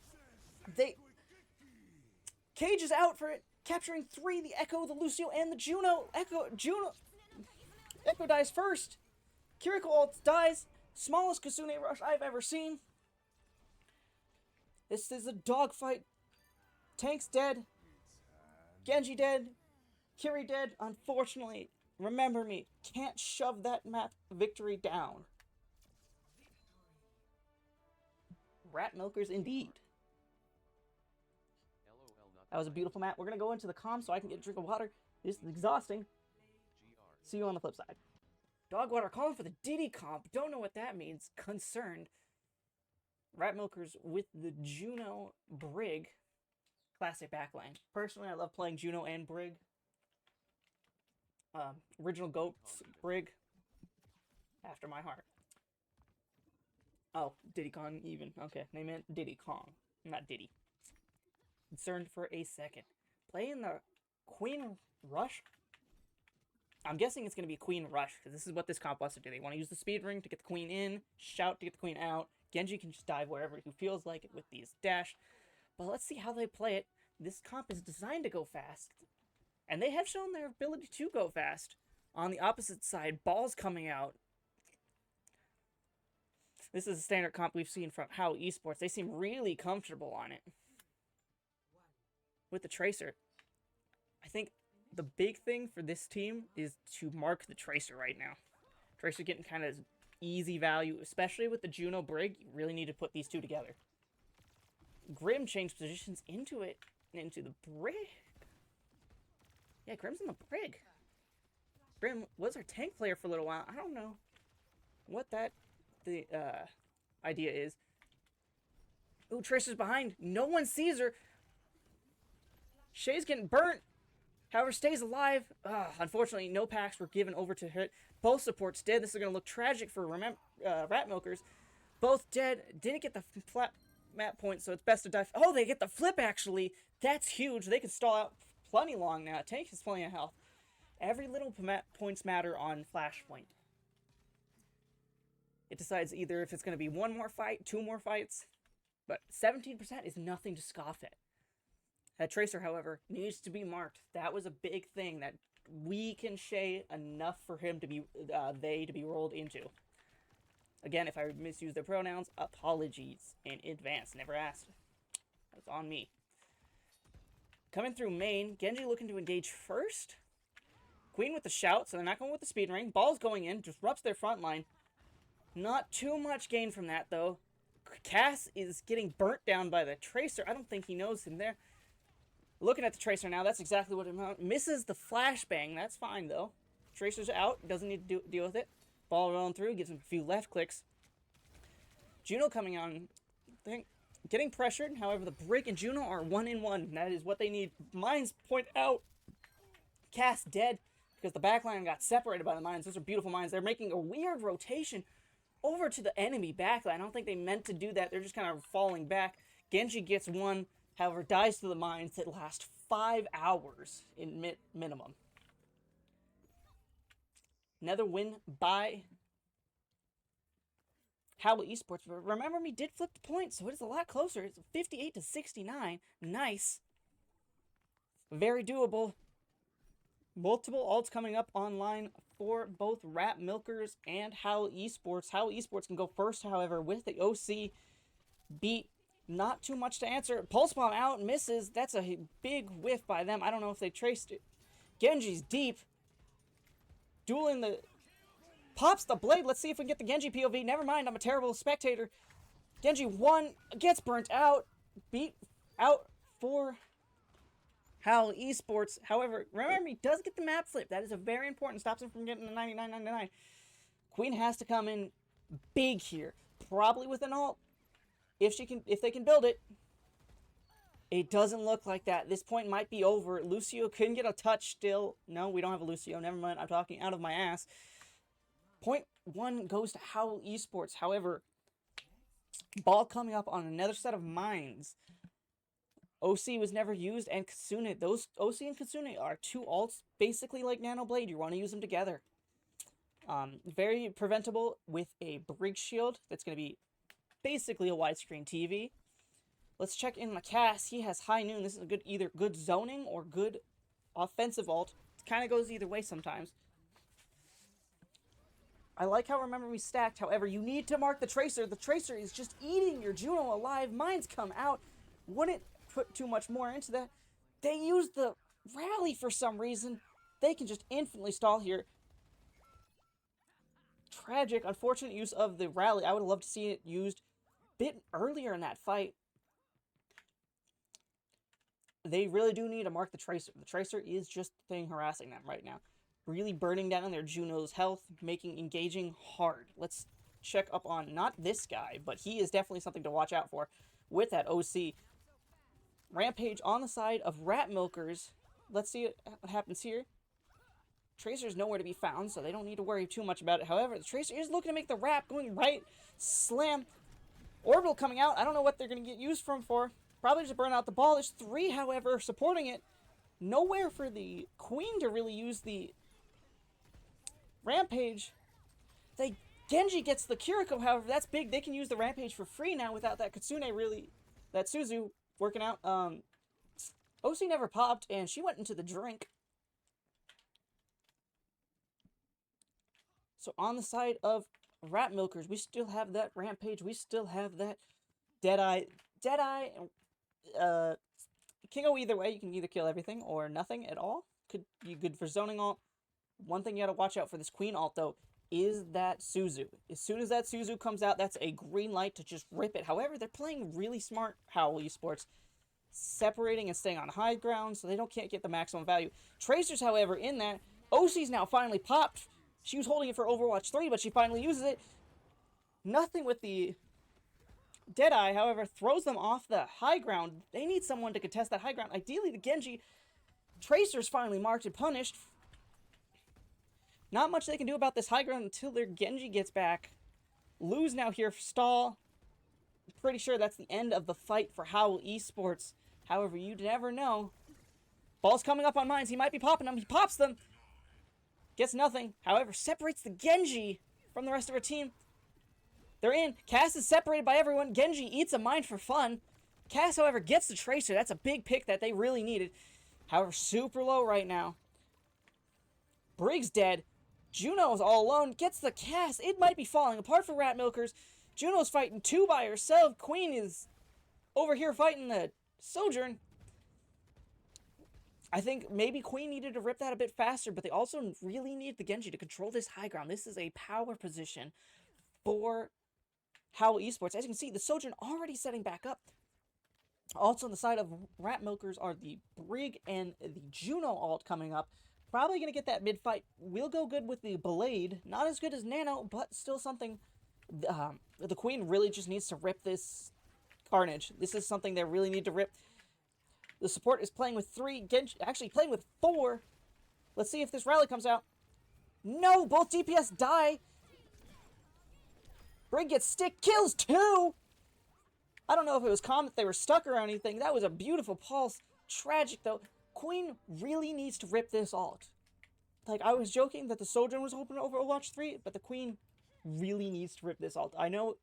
Cage is out for it. Capturing 3. The Echo, the Lucio, and the Juno. Echo dies first. Kiriko ult dies. Smallest Kasune rush I've ever seen. This is a dogfight. Tank's dead. Genji dead. Kiri dead. Unfortunately, remember me. Can't shove that map victory down. Rat milkers indeed. That was a beautiful map. We're going to go into the comm so I can get a drink of water. This is exhausting. See you on the flip side. Dogwater calling for the Diddy comp. Don't know what that means. Concerned. Rat Milkers with the Juno Brig. Classic backline. Personally, I love playing Juno and Brig. Original Goats Brig. After my heart. Oh, Diddy Kong even. Okay, they meant Diddy Kong. Not Diddy. Concerned for a second. Playing the Queen Rush. I'm guessing it's going to be Queen Rush, because this is what this comp wants to do. They want to use the speed ring to get the queen in, shout to get the queen out. Genji can just dive wherever he feels like it with these dash. But let's see how they play it. This comp is designed to go fast. And they have shown their ability to go fast. On the opposite side, balls coming out. This is a standard comp we've seen from Howl Esports. They seem really comfortable on it. With the Tracer. I think the big thing for this team is to mark the Tracer right now. Tracer getting kind of easy value, especially with the Juno Brig. You really need to put these two together. Grim changed positions into the Brig. Yeah, Grim's in the Brig. Grim was our tank player for a little while. I don't know what the idea is. Ooh, Tracer's behind. No one sees her. Shay's getting burnt. However, stays alive. Unfortunately, no packs were given over to her. Both supports dead. This is going to look tragic for Rat Milkers. Both dead. Didn't get the flat map point, so it's best to die. Oh, they get the flip, actually. That's huge. They can stall out plenty long now. Tank has plenty of health. Every little points matter on Flashpoint. It decides either if it's going to be one more fight, two more fights. But 17% is nothing to scoff at. That Tracer, however, needs to be marked. That was a big thing that weakened Shay enough for him to be, they to be rolled into. Again, if I misuse their pronouns, apologies in advance. Never asked. That's on me. Coming through main, Genji looking to engage first. Queen with the shout, so they're not going with the speed ring. Ball's going in, disrupts their front line. Not too much gain from that, though. Cass is getting burnt down by the Tracer. I don't think he knows him there. Looking at the Tracer now, that's exactly what it misses the flashbang. That's fine, though. Tracer's out. Doesn't need to deal with it. Ball rolling through. Gives him a few left clicks. Juno coming on. Getting pressured. However, the Brig and Juno are 1-in-1. That is what they need. Mines point out. Cass dead because the backline got separated by the mines. Those are beautiful mines. They're making a weird rotation over to the enemy backline. I don't think they meant to do that. They're just kind of falling back. Genji gets one. However, dies to the mines that last 5 hours in minimum. Another win by Howl Esports. But remember me, did flip the point, so it is a lot closer. It's 58-69. Nice. Very doable. Multiple ults coming up online for both Rat Milkers and Howl Esports. Howl Esports can go first, however, with the OC beat. Not too much to answer. Pulse Bomb out, misses. That's a big whiff by them. I don't know if they traced it. Genji's deep. Dueling the... Pops the blade. Let's see if we can get the Genji POV. Never mind, I'm a terrible spectator. Genji 1 gets burnt out. Beat out for Howl Esports. However, remember, he does get the map flip. That is a very important. Stops him from getting the 99.99. Queen has to come in big here. Probably with an ult. If they can build it. It doesn't look like that. This point might be over. Lucio couldn't get a touch still. No, we don't have a Lucio. Never mind. I'm talking out of my ass. Point 1 goes to Howl Esports. However, ball coming up on another set of mines. OC was never used, and Kitsune. Those OC and Kitsune are two ults, basically like Nano Blade. You want to use them together. Very preventable with a Brig Shield. That's going to be basically a widescreen TV. Let's check in the Cass. He has High Noon. This is a good either good zoning or good offensive ult. It kind of goes either way sometimes. I like how Remember Me stacked. However, you need to mark the Tracer. The Tracer is just eating your Juno alive. Mines come out. Wouldn't put too much more into that. They used the rally for some reason. They can just infinitely stall here. Tragic, unfortunate use of the rally. I would have loved to see it used a bit earlier in that fight. They really do need to mark the Tracer. The Tracer is just the thing harassing them right now. Really burning down their Juno's health, making engaging hard. Let's check up on, not this guy, but he is definitely something to watch out for with that OC. Rampage on the side of Rat Milkers. Let's see what happens here. Tracer's nowhere to be found, so they don't need to worry too much about it. However, the Tracer is looking to make the wrap, going right, slam. Orbital coming out. I don't know what they're going to get used from for. Probably just burn out the ball. There's 3, however, supporting it. Nowhere for the Queen to really use the Rampage. Genji gets the Kiriko, however, that's big. They can use the Rampage for free now without that Kitsune really, that Suzu working out. OC never popped, and she went into the drink. So on the side of Rat Milkers, we still have that Rampage. We still have that Deadeye. Deadeye, can go either way. You can either kill everything or nothing at all. Could be good for zoning ult. One thing you gotta watch out for this Queen ult, though, is that Suzu. As soon as that Suzu comes out, that's a green light to just rip it. However, they're playing really smart, Howl Esports, separating and staying on high ground so they can't get the maximum value. Tracers, however, in that, OC's now finally popped. She was holding it for Overwatch 3, but she finally uses it. Nothing with the Deadeye, however, throws them off the high ground. They need someone to contest that high ground. Ideally, the Genji. Tracer's finally marked and punished. Not much they can do about this high ground until their Genji gets back. Lou's now here for stall. Pretty sure that's the end of the fight for Howl Esports. However, you never know. Ball's coming up on mines. He might be popping them. He pops them. Gets nothing. However, separates the Genji from the rest of her team. They're in. Cass is separated by everyone. Genji eats a mine for fun. Cass, however, gets the Tracer. That's a big pick that they really needed. However, super low right now. Brig's dead. Juno's all alone. Gets the Cass. It might be falling apart for Rat Milkers. Juno's fighting 2 by herself. Queen is over here fighting the Sojourn. I think maybe Queen needed to rip that a bit faster, but they also really need the Genji to control this high ground. This is a power position for Howl Esports. As you can see, the Sojourn already setting back up. Also on the side of Rat Milkers are the Brig and the Juno ult coming up. Probably going to get that mid-fight. Will go good with the Blade. Not as good as Nano, but still something. The Queen really just needs to rip this Carnage. This is something they really need to rip. The support is playing with 3. Genji actually playing with 4. Let's see if this rally comes out. No, both DPS die. Brig gets stick, kills 2. I don't know if it was calm that they were stuck or anything. That was a beautiful pulse. Tragic, though. Queen really needs to rip this ult. Like, I was joking that the Sojourn was open over Overwatch 3, but the Queen really needs to rip this ult. I know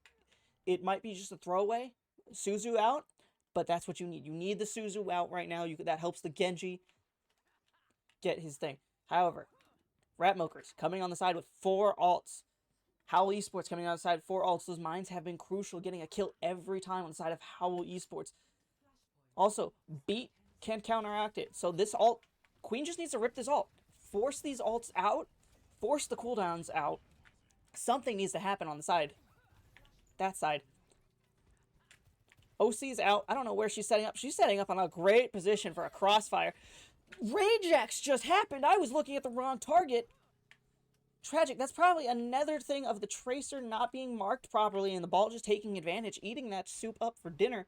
it might be just a throwaway. Suzu out, but that's what you need. You need the Suzu out right now. That helps the Genji get his thing. However, Rat Milkers coming on the side with 4 ults. Howl Esports coming on the side with 4 ults. Those mines have been crucial, getting a kill every time on the side of Howl Esports. Also, Beat can counteract it. So this ult, Queen just needs to rip this ult. Force these ults out. Force the cooldowns out. Something needs to happen on the side. That side. OC's out. I don't know where she's setting up. She's setting up on a great position for a crossfire. Ragex just happened. I was looking at the wrong target. Tragic. That's probably another thing of the Tracer not being marked properly and the ball just taking advantage, eating that soup up for dinner.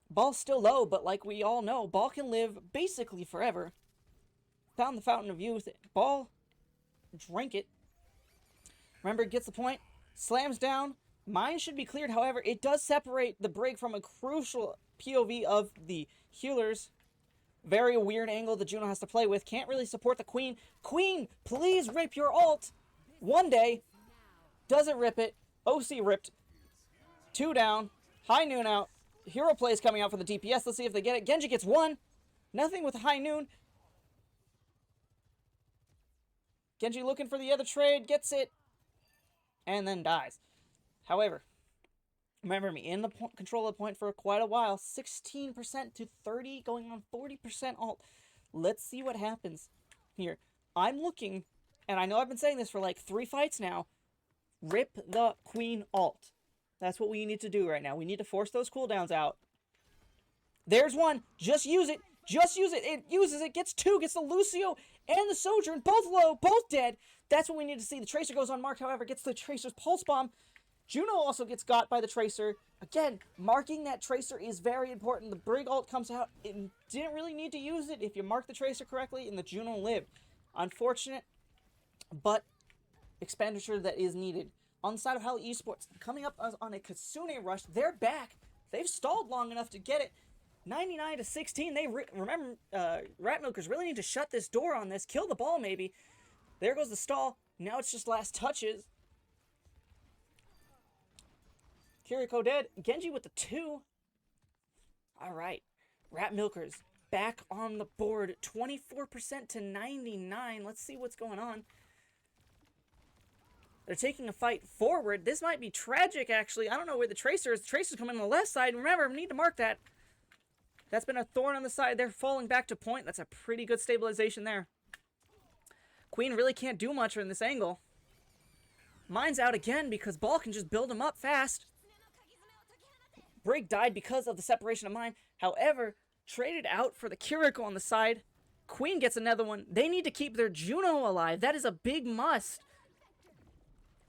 Ball's still low, but like we all know, ball can live basically forever. Found the fountain of youth. Ball, drink it. Remember, gets the point. Slams down. Mine should be cleared. However, it does separate the Brig from a crucial POV of the healers. Very weird angle that Juno has to play with. Can't really support the Queen. Queen, please rip your ult. One day. Doesn't rip it. OC ripped. 2 down. High Noon out. Hero play is coming out for the DPS. Let's see if they get it. Genji gets 1. Nothing with High Noon. Genji looking for the other trade. Gets it. And then dies. However, remember me, in the control of the point for quite a while. 16% to 30, going on 40% ult. Let's see what happens here. I'm looking, and I know I've been saying this for like 3 fights now. Rip the Queen ult. That's what we need to do right now. We need to force those cooldowns out. There's 1. Just use it. Just use it. It uses it. Gets 2. Gets the Lucio and the Sojourn. Both low. Both dead. That's what we need to see. The Tracer goes unmarked, however. Gets the Tracer's Pulse Bomb. Juno also gets got by the Tracer. Again, marking that Tracer is very important. The Brig ult comes out. It didn't really need to use it if you mark the Tracer correctly, and the Juno lived. Unfortunate, but expenditure that is needed. On the side of Howl Esports, coming up on a Kitsune rush. They're back. They've stalled long enough to get it. 99 to 16. They remember, Rat Milkers really need to shut this door on this. Kill the ball, maybe. There goes the stall. Now it's just last touches. Kiriko dead. Genji with the 2. All right. Rat Milkers back on the board. 24% to 99. Let's see what's going on. They're taking a fight forward. This might be tragic, actually. I don't know where the Tracer is. The Tracer's coming on the left side. Remember, we need to mark that. That's been a thorn on the side. They're falling back to point. That's a pretty good stabilization there. Queen really can't do much in this angle. Mine's out again because Ball can just build him up fast. Brig died because of the separation of Mine. However, traded out for the Kiriko on the side. Queen gets another one. They need to keep their Juno alive. That is a big must.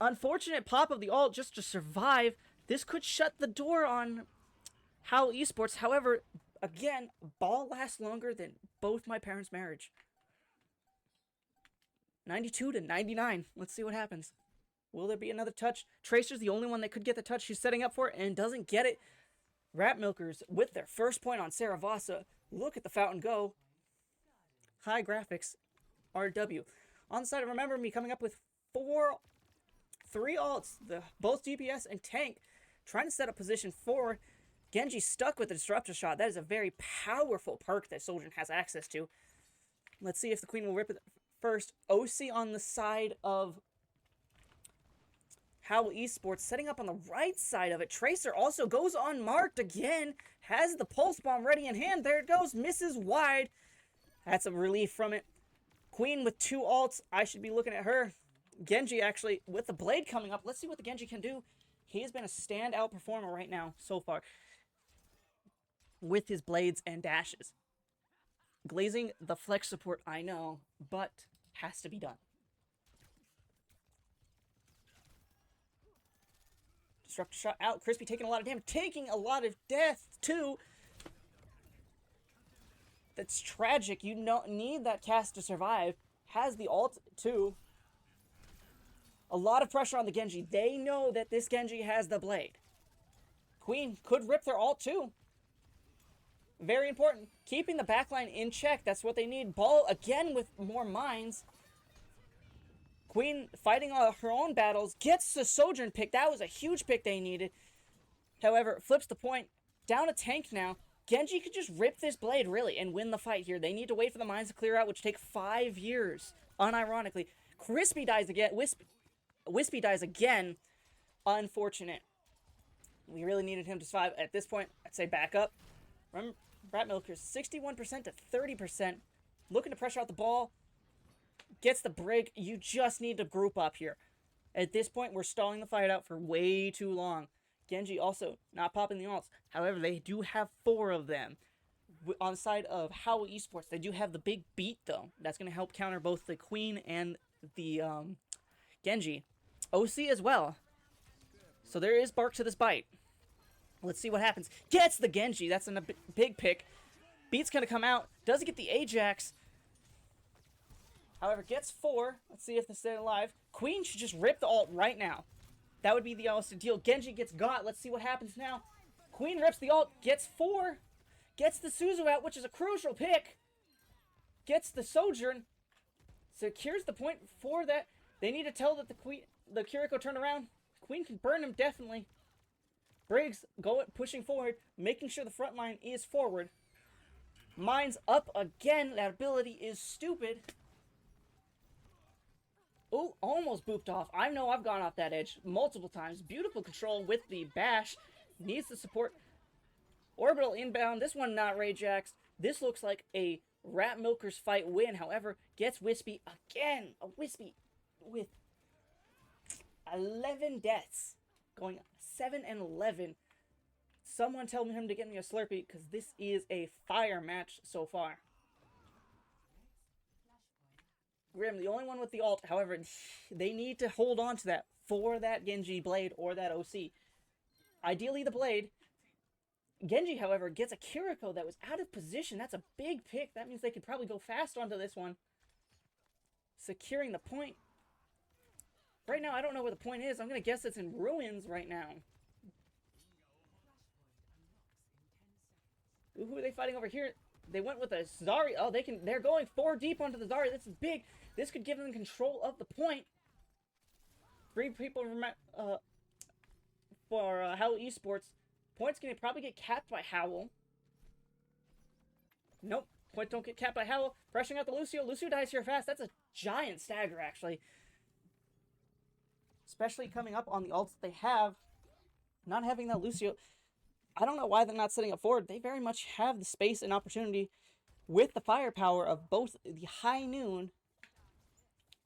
Unfortunate pop of the ult just to survive. This could shut the door on Howl Esports. However, again, Ball lasts longer than both my parents' marriage. 92 to 99. Let's see what happens. Will there be another touch? Tracer's the only one that could get the touch she's setting up for it and doesn't get it. Rat Milkers with their first point on Saravasa. Look at the fountain go. High graphics. RW. On the side, remember me coming up with 3 ults. Both DPS and tank. Trying to set up position forward. Genji stuck with the disruptor shot. That is a very powerful perk that Sojourn has access to. Let's see if the Queen will rip it first. OC on the side of Howl Esports, setting up on the right side of it. Tracer also goes unmarked again. Has the pulse bomb ready in hand. There it goes. Misses wide. That's a relief from it. Queen with 2 ults. I should be looking at her. Genji actually with the blade coming up. Let's see what the Genji can do. He has been a standout performer right now so far with his blades and dashes. Glazing the flex support, I know, but has to be done. Disruptor shot out. Crispy taking a lot of damage. Taking a lot of death, too. That's tragic. You don't need that cast to survive. Has the ult, too. A lot of pressure on the Genji. They know that this Genji has the blade. Queen could rip their ult, too. Very important. Keeping the backline in check. That's what they need. Ball, again, with more mines. Queen fighting her own battles, gets the Sojourn pick. That was a huge pick they needed. However, flips the point. Down a tank now. Genji could just rip this blade, really, and win the fight here. They need to wait for the mines to clear out, which take 5 years, unironically. Crispy dies again. Wispy dies again. Unfortunate. We really needed him to survive. At this point, I'd say back up. Remember, Rat Milkers, 61% to 30%. Looking to pressure out the ball. Gets the Brig. You just need to group up here. At this point, we're stalling the fight out for way too long. Genji also not popping the ults. However, they do have 4 of them. On the side of Howl Esports, they do have the big beat, though. That's going to help counter both the Queen and the Genji. OC as well. So there is bark to this bite. Let's see what happens. Gets the Genji. That's a big pick. Beat's going to come out. Doesn't get the Ajax. However, gets 4. Let's see if they stay alive. Queen should just rip the ult right now. That would be the honest deal. Genji gets got. Let's see what happens now. Queen rips the ult. Gets 4. Gets the Suzu out, which is a crucial pick. Gets the Sojourn. Secures the point for that. They need to tell that the Kiriko turned around. Queen can burn him, definitely. Briggs pushing forward, making sure the front line is forward. Mine's up again. That ability is stupid. Oh, almost booped off. I know I've gone off that edge multiple times. Beautiful control with the bash. Needs the support. Orbital inbound. This one not Rajax. This looks like a Rat Milkers fight win. However, gets Wispy again. A Wispy with 11 deaths. Going 7 and 11. Someone tell him to get me a Slurpee because this is a fire match so far. Grim, the only one with the ult. However, they need to hold on to that for that Genji blade or that OC. Ideally, the blade. Genji, however, gets a Kiriko that was out of position. That's a big pick. That means they could probably go fast onto this one. Securing the point. Right now, I don't know where the point is. I'm going to guess it's in ruins right now. Ooh, who are they fighting over here? They went with a Zarya. Oh, they're going 4 deep onto the Zarya. This is big. This could give them control of the point. 3 people for Howl Esports. Point's going to probably get capped by Howl. Nope. Point don't get capped by Howl. Pressuring out the Lucio. Lucio dies here fast. That's a giant stagger, actually. especially coming up on the ults they have. Not having that Lucio, I don't know why they're not setting up forward. They very much have the space and opportunity with the firepower of both the High Noon,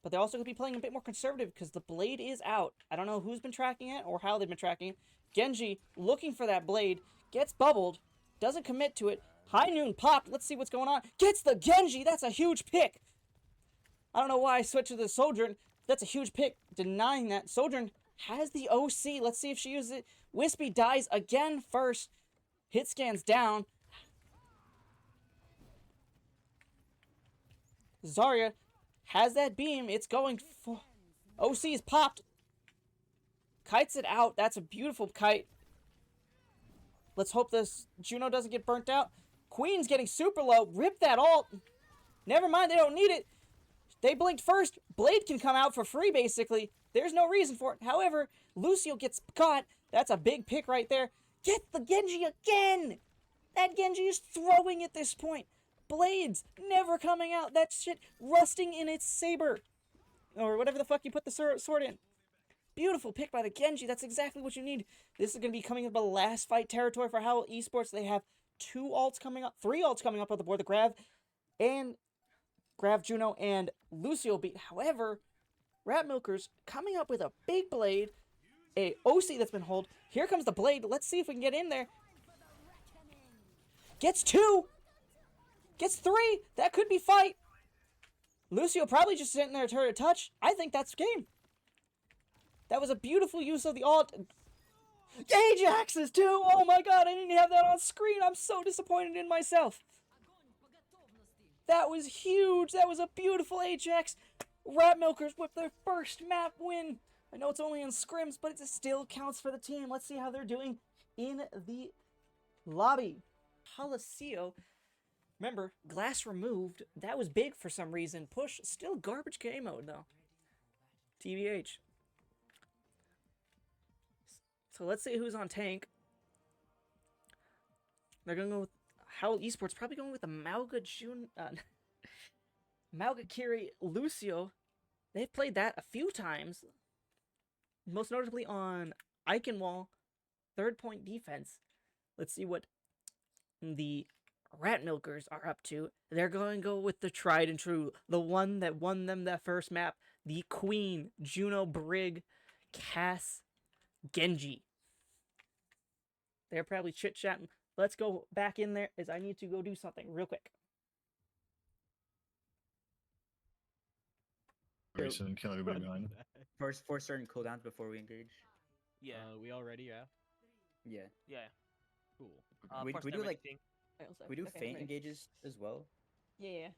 but they're also going to be playing a bit more conservative because the blade is out. I don't know who's been tracking it or how they've been tracking it. Genji looking for that blade, gets bubbled, doesn't commit to it. High Noon popped. Let's see what's going on. Gets the Genji. That's a huge pick. I don't know why I switched to the Sojourn. That's a huge pick. Denying that. Sojourn has the OC. Let's see if she uses it. Wispy dies again first. Hit scans down. Zarya has that beam. It's going for... OC is popped. Kites it out. That's a beautiful kite. Let's hope this Juno doesn't get burnt out. Queen's getting super low. Rip that ult. Never mind, they don't need it. They blinked first. Blade can come out for free, basically. There's no reason for it. However, Lucio gets caught. That's a big pick right there. Get the Genji again. That Genji is throwing at this point. Blades never coming out. That shit rusting in its saber. Or whatever the fuck you put the sword in. Beautiful pick by the Genji. That's exactly what you need. This is going to be coming up a last fight territory for Howl Esports. They have 3 ults coming up on the board. The Grav, Juno, and Lucio beat. However, Rat Milkers coming up with a big blade. A OC that's been hold. Here comes the blade. Let's see if we can get in there. Gets 2. Gets 3. That could be fight. Lucio probably just sitting there to touch. I think that's game. That was a beautiful use of the ult. Ajaxes too! Oh my god, I didn't have that on screen. I'm so disappointed in myself. That was huge. That was a beautiful Ajax. Rat Milkers with their first map win. I know it's only in scrims, but it still counts for the team. Let's see how they're doing in the lobby. Palacio. Remember, glass removed. That was big for some reason. Push, still garbage game mode though. TBH. So let's see who's on tank. They're going to go with Howl Esports. Probably going with the Mauga Kiri Lucio. They've played that a few times. Most notably on Eichenwall. 3rd point defense. Let's see what the Rat Milkers are up to. They're going to go with the tried and true. The one that won them that first map. The Queen. Juno, Brig, Cass, Genji. They're probably chit-chatting. Let's go back in there as I need to go do something real quick. Grayson and kill everybody behind. First 4 certain cooldowns before we engage. Yeah. We already, yeah? Yeah. Yeah. Cool. We first do never like anything. we do Okay, feint ready. engages as well. Yeah.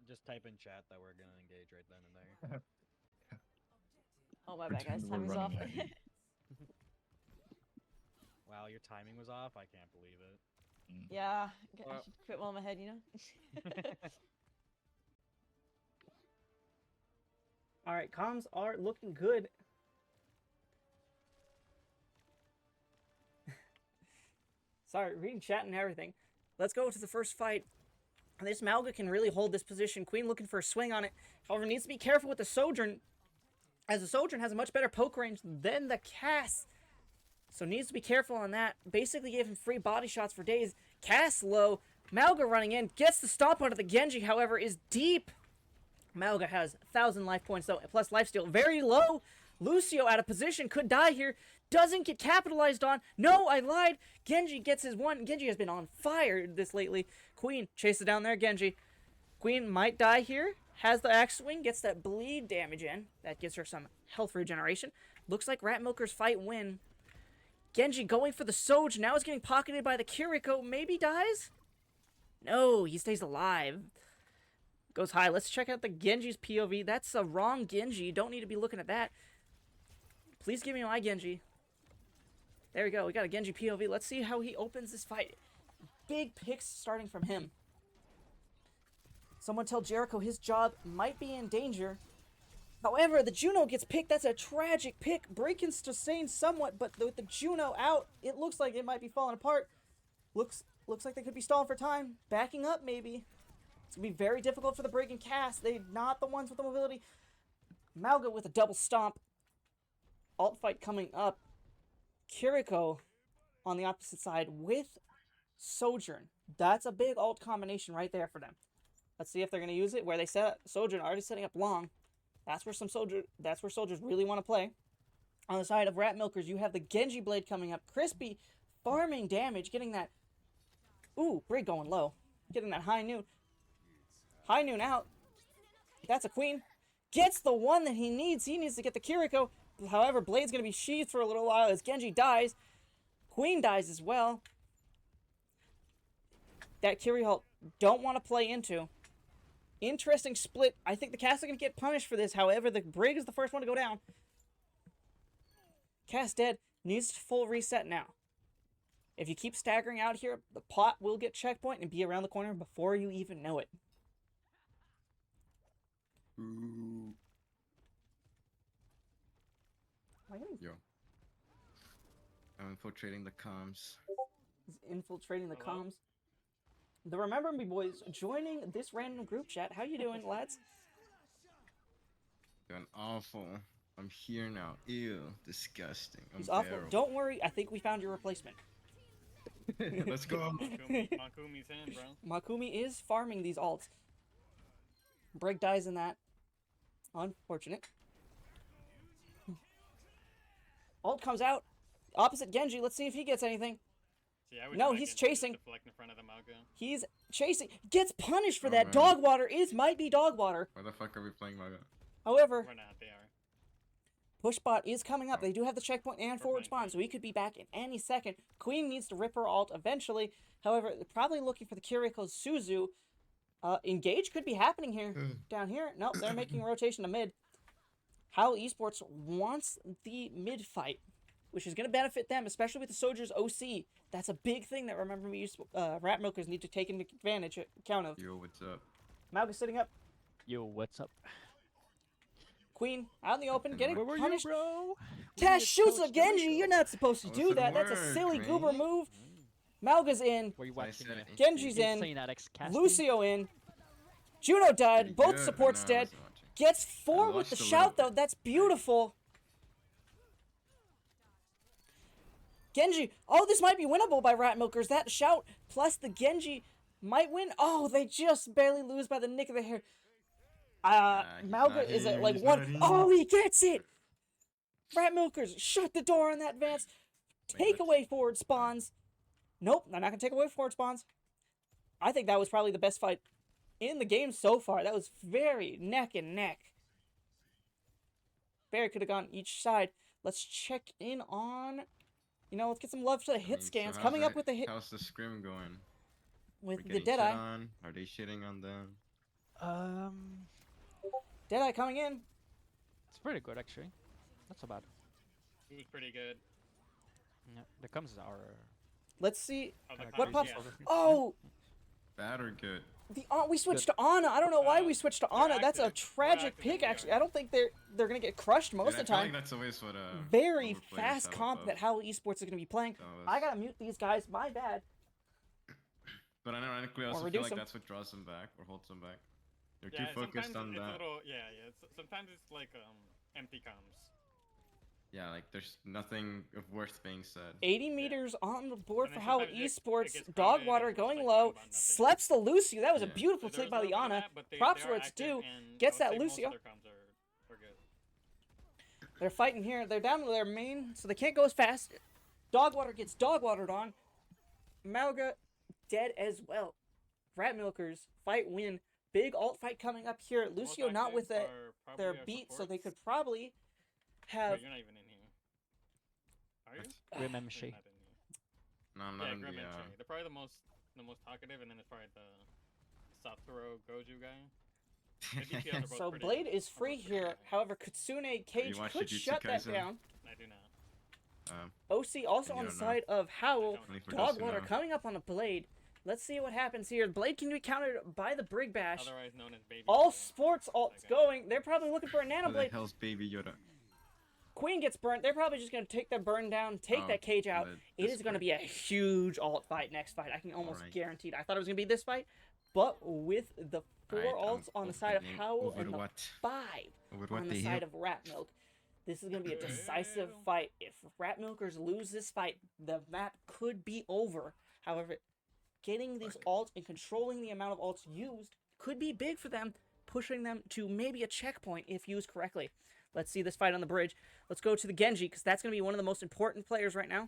Just type in chat that we're gonna engage right then and there. Oh my bad, guys. Pretend we're Timing's off. running at you. Wow, your timing was off? I can't believe it. Yeah, I Well- should quit while I'm ahead, you know? Alright, comms are looking good. Sorry, reading chat and everything. Let's go to the first fight. This Mauga can really hold this position. Queen looking for a swing on it. However, needs to be careful with the Sojourn, as the Sojourn has a much better poke range than the Cass. So needs to be careful on that. Basically gave him free body shots for days. Cass low. Mauga running in. Gets the stomp onto the Genji, however, is deep. Mauga has 1,000 life points, though, plus lifesteal. Very low. Lucio out of position. Could die here. Doesn't get capitalized on. No, I lied. Genji gets his one. Genji has been on fire this lately. Queen chases down there. Genji. Queen might die here. Has the axe swing. Gets that bleed damage in. That gives her some health regeneration. Looks like Rat Milker's fight win. Genji going for the Soj. Now is getting pocketed by the Kiriko. Maybe dies? No, he stays alive. Goes high. Let's check out the Genji's POV. That's a wrong Genji. Don't need to be looking at that. Please give me my Genji. There we go. We got a Genji POV. Let's see how he opens this fight. Big picks starting from him. Someone tell Jericho his job might be in danger. However, the Juno gets picked. That's a tragic pick. Breaking sustain somewhat, but with the Juno out, it looks like it might be falling apart. Looks like they could be stalling for time. Backing up, maybe. It's going to be very difficult for the Brig and Cass. They're not the ones with the mobility. Mauga with a double stomp. Alt fight coming up. Kiriko on the opposite side with Sojourn. That's a big alt combination right there for them. Let's see if they're going to use it. Where they set up Sojourn, already setting up long. That's where soldiers really want to play. On the side of Rat Milkers, you have the Genji Blade coming up. Crispy farming damage, getting that. Ooh, Brig going low. Getting that high noon. High noon out. That's a queen. Gets the one that he needs. He needs to get the Kiriko. However, Blade's going to be sheathed for a little while as Genji dies. Queen dies as well. That Kiri Halt don't want to play into. Interesting split. I think the Cass are going to get punished for this. However, the Brig is the first one to go down. Cass dead. Needs to full reset now. If you keep staggering out here, the pot will get checkpoint and be around the corner before you even know it. Ooh. Yo. I'm infiltrating the comms. He's infiltrating the Hello? comms. The Remember Me boys joining this random group chat. How you doing, lads? Doing awful. I'm here now. Ew. Disgusting. He's awful. Don't worry, I think we found your replacement. Let's go. Makumi's in, bro. Makumi is farming these alts. Brig dies in that. Unfortunate. Alt comes out. Opposite Genji. Let's see if he gets anything. See, I would No, like he's it to just chasing. deflect in front of the Mauga. He's chasing. Gets punished for Oh, that. man. Dog water might be dog water. Why the fuck are we playing Maga? However, We're not, they are. Pushbot is coming up. They do have the checkpoint and forward playing spawn, so he could be back in any second. Queen needs to rip her alt eventually. However, they're probably looking for the Kiriko Suzu. Engage could be happening here. Down here. Nope, they're making a rotation to mid. Howl Esports wants the mid fight, which is going to benefit them, especially with the Soldiers OC. That's a big thing that Remember Me Rat Milkers need to take into account of. Yo, what's up? Mauga sitting up. Yo, what's up? Queen out in the open, getting Where were punished. you, bro? Cash shoots a Genji. You're not supposed to do Awesome that. That's a work, silly Queen. goober move. Mauga's in. Were you I watching said it? it. Genji's in. Insane Addicts casting? Lucio in. Juno died. Pretty Both good, supports but no, I dead. wasn't watching. Gets four with watched the a little shout, though. bit. That's beautiful. Genji. Oh, this might be winnable by Rat Milkers. That shout plus the Genji might win. Oh, they just barely lose by the nick of the hair. He's Mauga not is at here, like he's one. not here. Oh, he gets it. Rat Milkers, shut the door on that advance. Take let's- away forward spawns. Nope, they're not going to take away forward spawns. I think that was probably the best fight in the game so far. That was very neck and neck. Barry could have gone each side. Let's check in on... let's get some love to the hit So scans. how's Coming up that- with the hit... How's the scrim going? With We the getting Deadeye. shit on? Are they shitting on them? Deadeye coming in. It's pretty good actually. Not so bad. It was pretty good. Yeah, the comes are. Let's see... Oh, the What comms, puff? yeah. Oh! Bad or good? We switched to Ana. I don't know why we switched to they're Ana. That's a active. tragic active pick, in actually. VR. I don't think they're gonna get crushed most Dude, of the I feel time. like that's always what Very what we're playing fast south comp of. that Howl Esports is gonna be playing. So I it's- gotta mute these guys. My bad. But ironically, I also feel reduce like them. that's what draws them back or holds them back. They're Yeah, too focused sometimes on it's that. A little, yeah. Sometimes it's like empty comms. Yeah, like there's nothing of worth being said. 80 meters on the board And for then Howl sometimes it Esports. gets Dog crowded water and it's going like low. about nothing. Slaps the Lucio. That was a Yeah. beautiful So play there's by a the little bit of Ana. that, but Props they for are its active, due. and Gets I that would say most of Lucio. their comms are good. They're fighting here. They're down to their main, so they can't go as fast. Dog water gets dog watered on. Mauga dead as well. Rat Milkers fight win. Big alt fight coming up here. Lucio Most not with active the, are probably their our beat, so they supports. could probably have... Wait, you're not even in here. Are you? Grim You're MC. not in here. No, I'm not Yeah, in Grim the. and Shay. They're probably the most talkative, and then it's probably the soft throw Goju guy. The DPS are both So pretty- Blade is are both free pretty here. high. However, Kitsune Cage watched could Jujutsu shut that Kaisen? down. I do not. OC also You on the don't know. side of Howl. I Only for Dog those who water know. coming up on a Blade. Let's see what happens here. Blade can be countered by the Brig Bash. Otherwise known as Baby. All Yoda. sports alts going. They're probably looking for a Nano Who the Blade. hell's Baby Yoda? Queen gets burnt. They're probably just going to take that burn down, take Oh, that cage out. the It is going to Discord. be a huge alt fight next fight. I can almost Alright. guarantee it. I thought it was going to be this fight. but with the 4 Right, ults on the side of overthinking Howl over and the what? 5 Over on what the they side heal. of Rat Milk. This is going to be a decisive fight. If Rat Milkers lose this fight, the map could be over. However, getting these ults and controlling the amount of ults used could be big for them, pushing them to maybe a checkpoint if used correctly. Let's see this fight on the bridge. Let's go to the Genji, because that's going to be one of the most important players right now.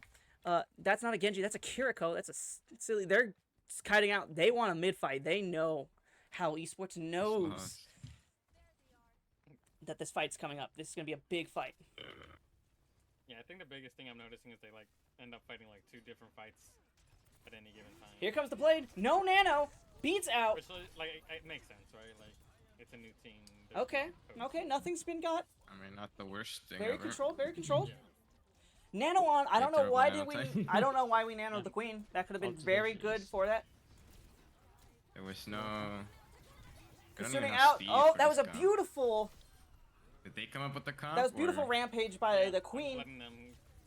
That's not a Genji, that's a Kiriko. That's a silly. They're kiting out. They want a mid fight. They know. Howl Esports knows that this fight's coming up. This is going to be a big fight. Yeah, I think the biggest thing I'm noticing is they like end up fighting like 2 different fights at any given time. Here comes the blade. No nano. Beats out. Which like it makes sense, right? Like it's a new team. there's Okay. no coach. Okay. Nothing's been got. I mean, not the worst thing Very ever. controlled. Very controlled. Yeah. Nano on. I don't know Terrible why nano did we. type. I don't know why we nanoed the queen. That could have been very good for that. There was no. I don't even Considering have out. speed Oh, for that was this a comp. beautiful. Did they come up with the comp? That was beautiful or- rampage by Yeah, the like, queen. letting them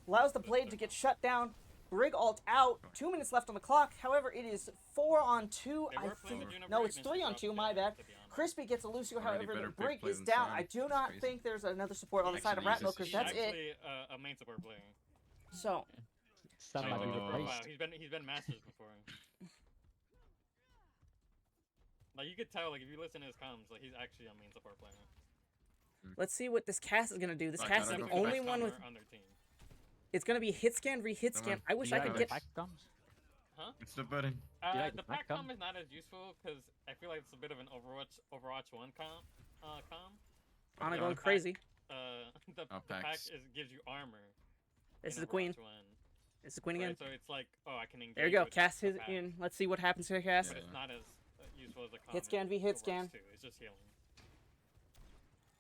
Allows the blade to get shut down. Brig ult out. 2 minutes left on the clock. However, it is 4 on 2. They I were playing think. the Juniper No, it's against 3 the on top 2. My tier, bad. to be honest. Crispy gets a Lucio. Already However, the better Brig play is than down. Sam. I do That's not crazy. think there's another support on the side of Actually, Rat he's Milkers. just- That's He's it. actually a main support player. So, Like, might be look at the replaced. profile. He's been masters before. Like you could tell, like if you listen to his comms, like he's actually a main support player. let's see what this cast is going to do. This Like, cast I is don't the know if only Best one with. commer on their team. It's going to be hit scan, re-hit Come scan. on. I wish I could get. It's the button. The pack comm is not as useful because I feel like it's a bit of an Overwatch 1 comm. Anna Yeah. going Pack- crazy. The pack packs. gives you armor. This in is the queen. Overwatch 1, This is the queen again. right? So it's like, oh, I can engage. There you go. with Cast the his pack, in. Let's see what happens to cast. But it's not as useful as a comm. Hit scan in v hit Overwatch scan. 2. It's just healing.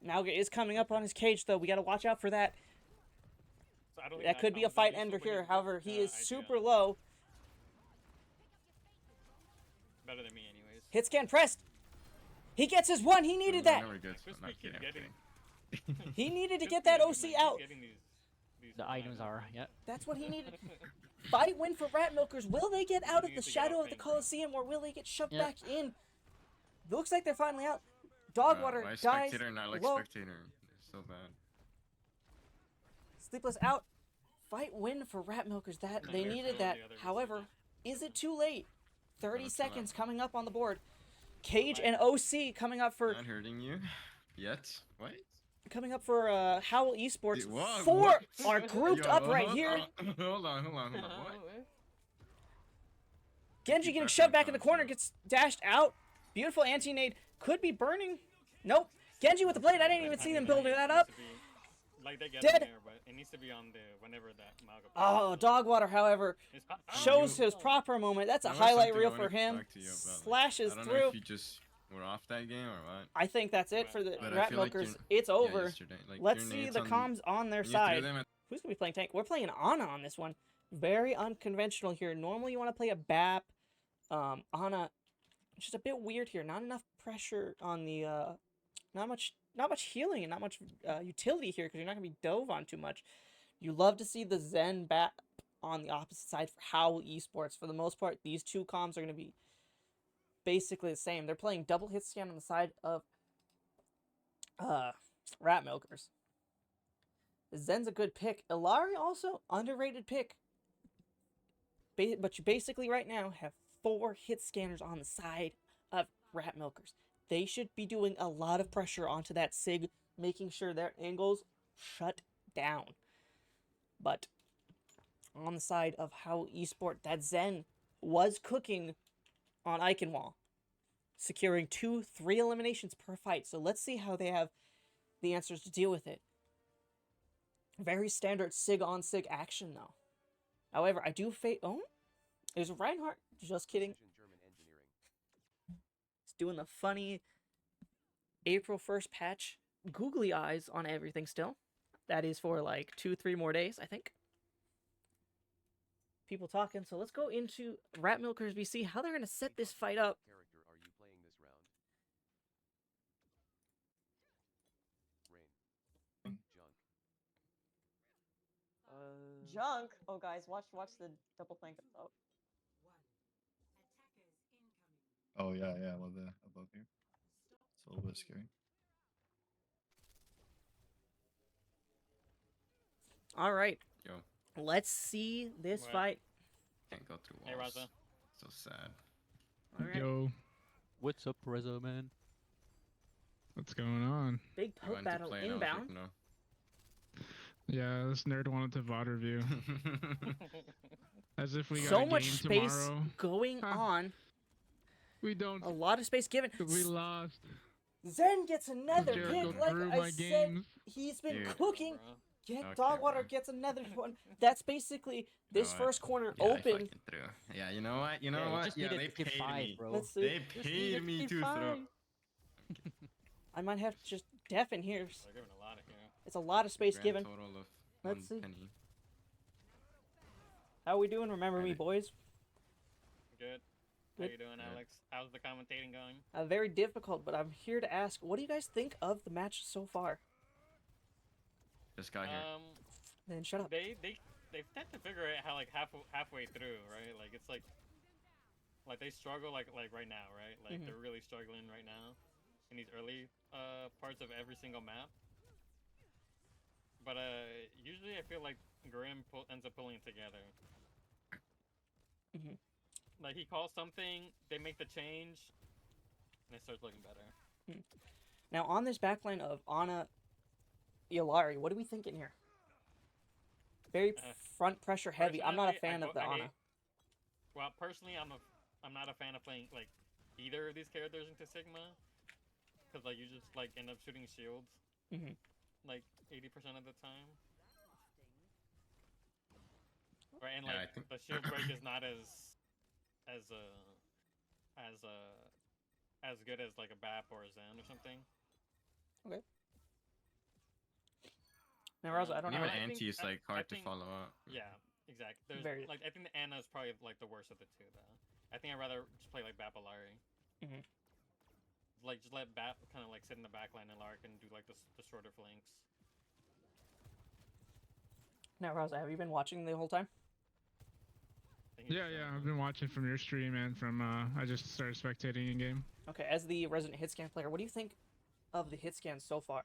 Now is coming up on his cage though. We got to watch out for that. So I don't think That could be comm a is that fight useful, ender but here. he's However, good, he is idea. super low. Better than me, anyways. Hit scan pressed. He gets his one. He needed that. No, we're good. Crispy Not keeps kidding. I'm getting- kidding. He needed to Crispy get that is OC he's out. getting these The items are, yeah. That's what he needed. Fight win for Rat Milkers. Will they get out of the Needs to get shadow off of the pain, bro. Coliseum, or will they get shoved Yeah. back in? Looks like they're finally out. Dogwater Why dies. spectator not like low. spectator? It's so bad. Sleepless out. Fight win for Rat Milkers. That they Nightmare needed for that. the other However, is it too late? 30 Not too seconds late. coming up on the board. Cage and OC coming up for Not hurting you yet. What? Howl Esports. Dude, whoa, 4 what? are grouped Yo, up right hold here. on, Hold on. What? Genji getting Back shoved on back in the comms, corner, yo. gets dashed out. Beautiful anti-nade. Could be burning. Nope. Genji with the blade. I didn't even see them building that up. Like they get Dead. in there, but it needs to be on the whenever that Malga. Oh, Dogwater, however, shows his proper moment. That's a That was highlight something I reel wanted for to him. talk to you about, like, Slashes I don't know through. if you just were off that game or what. I think that's it for the But I Rat feel like Milkers. you're- It's Yeah, over. yesterday, like, Let's your see nades the on- comms on their you threw side. them at- Who's going to be playing tank? We're playing Ana on this one. Very unconventional here. Normally you want to play a BAP. Ana, just a bit weird here. Not enough pressure on the, not much healing and not much utility here because you're not going to be dove on too much. You love to see the Zen BAP on the opposite side for Howl Esports. For the most part, these two comms are going to be basically the same. They're playing double hit scan on the side of Rat Milkers. Zen's a good pick. Ilari also underrated pick. But you basically right now have 4 hit scanners on the side of Rat Milkers. They should be doing a lot of pressure onto that SIG, making sure their angles shut down. But on the side of Howl Esport, that Zen was cooking on Eichenwall, securing 2-3 eliminations per fight. So let's see how they have the answers to deal with it. Very standard SIG on SIG action though. However, I do oh, there's Reinhardt. Just kidding. He's doing the funny April 1st patch googly eyes on everything still. That is for like 2-3 more days, I think. People talking. So let's go into Rat Milkers BC, how they're going to set this fight up. Junk. Oh, guys, watch the double flank. Oh, Oh yeah, above here. It's a little bit scary. All right, Yo, let's see this What? fight. can't go through Hey, walls. Raza. So sad. All right, Yo, What's up, Reza, man? what's going on? big You poke went to battle play and I was inbound. like, no. Yeah, this nerd wanted to VOD review. As if we got So a much game space tomorrow. going Huh. on. We don't. A lot of space given. We lost. Zen gets another Jericho pick. Like threw I my said, games. he's been Dude. cooking. Bro. Get Okay, Dogwater bro. gets another one. That's basically this know what? first corner Yeah, I open. fucking threw. Yeah, you know what? You know Yeah, you what? just Yeah, needed they to keep paid 5, me. bro. Let's see. They Just paid needed me keep to throw. 5. I might have to just deafen here. They're giving a lot of here. It's a lot of space Grand given. total of Let's 1 see. penny. How we doing? Remember me, Ready. boys? Good. How Good. you doing, Good. Alex? How's the commentating going? Very difficult, but I'm here to ask, what do you guys think of the match so far? Just got here. Then shut up. They tend to figure it out like halfway through, right? Like it's like they struggle like right now, right? Like they're really struggling right now in these early parts of every single map. But usually I feel like Grim ends up pulling it together. Like he calls something, they make the change, and it starts looking better. Now, on this backline of Ana Ilari, what are we thinking here? Very front pressure heavy. I'm not a fan of the Ana. Well, personally, I'm not a fan of playing like either of these characters into Sigma, because like you just like end up shooting shields, like 80% of the time. Right, and Yeah, I like think- the shield break is not as good as like a BAP or a Zen or something. Okay. Now, Raza, I don't know. Even I think- anti is like I hard to think- follow up. Yeah, exactly. There's Very- like I think the Ana is probably like the worst of the two though. I think I'd rather just play like BAP Alari. Like just let BAP kind of like sit in the back line and Lark and do like the shorter flanks. Now, Raza, have you been watching the whole time? I think he's Yeah, showing I've them. been watching from your stream and from I just started spectating in game. Okay, as the resident hit scan player, what do you think of the hit scans so far?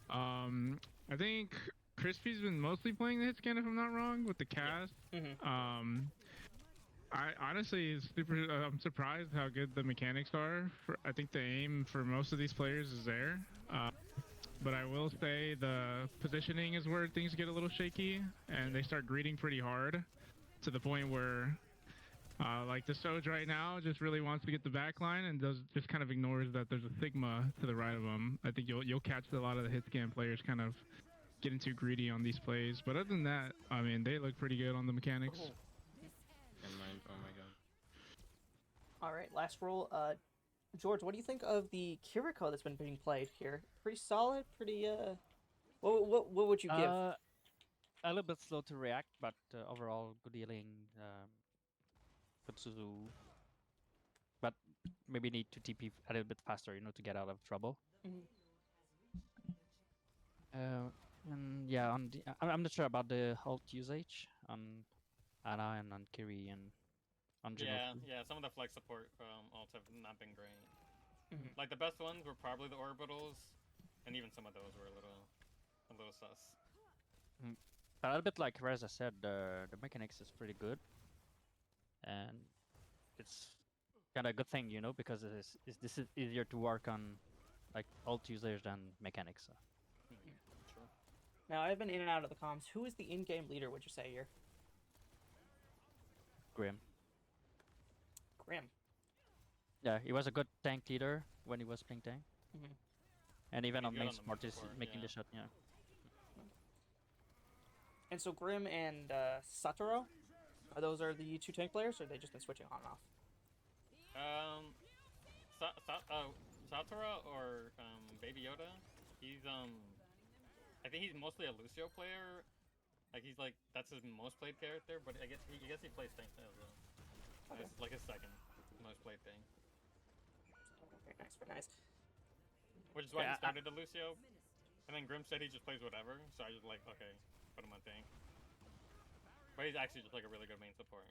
I think Crispy's been mostly playing the hit scan if I'm not wrong with the cast. I honestly I'm surprised how good the mechanics are. I think the aim for most of these players is there. But I will say the positioning is where things get a little shaky and they start greeting pretty hard to the point where like the Soj right now just really wants to get the back line and just kind of ignores that there's a Sigma to the right of him. I think you'll catch a lot of the hit scan players kind of getting too greedy on these plays. But other than that, I mean, they look pretty good on the mechanics. And oh my god. All right, last roll. George, what do you think of the Kiriko that's been being played here? Pretty solid. Pretty. What would you give? A little bit slow to react, but overall good dealing. Good to, but maybe need to TP a little bit faster, to get out of trouble. And yeah, I'm not sure about the ult usage on Ana and on Kiri and on Jinoku. Yeah, some of the flex support ults have not been great. Like the best ones were probably the orbitals, and even some of those were a little sus. A little bit like Reza said, the mechanics is pretty good, and it's kind of a good thing, because this is easier to work on, like ult users than mechanics. So. True. Now, I've been in and out of the comms. Who is the in-game leader, would you say, here? Grim. Grim. Yeah, he was a good tank leader when he was playing tank. And even He's on good main on the support, mid he's support, making yeah. the shot, yeah. And so Grim and Satoru, those are the two tank players, or they just been switching on and off? Satoru or Baby Yoda, he's I think he's mostly a Lucio player. Like that's his most played character, but I guess he plays tank as well. Okay. It's like his second most played thing. Very nice, very nice. Which is why Yeah, he started a Lucio, and then Grim said he just plays whatever, so I just like, okay, put him on tank. But he's actually just like a really good main support.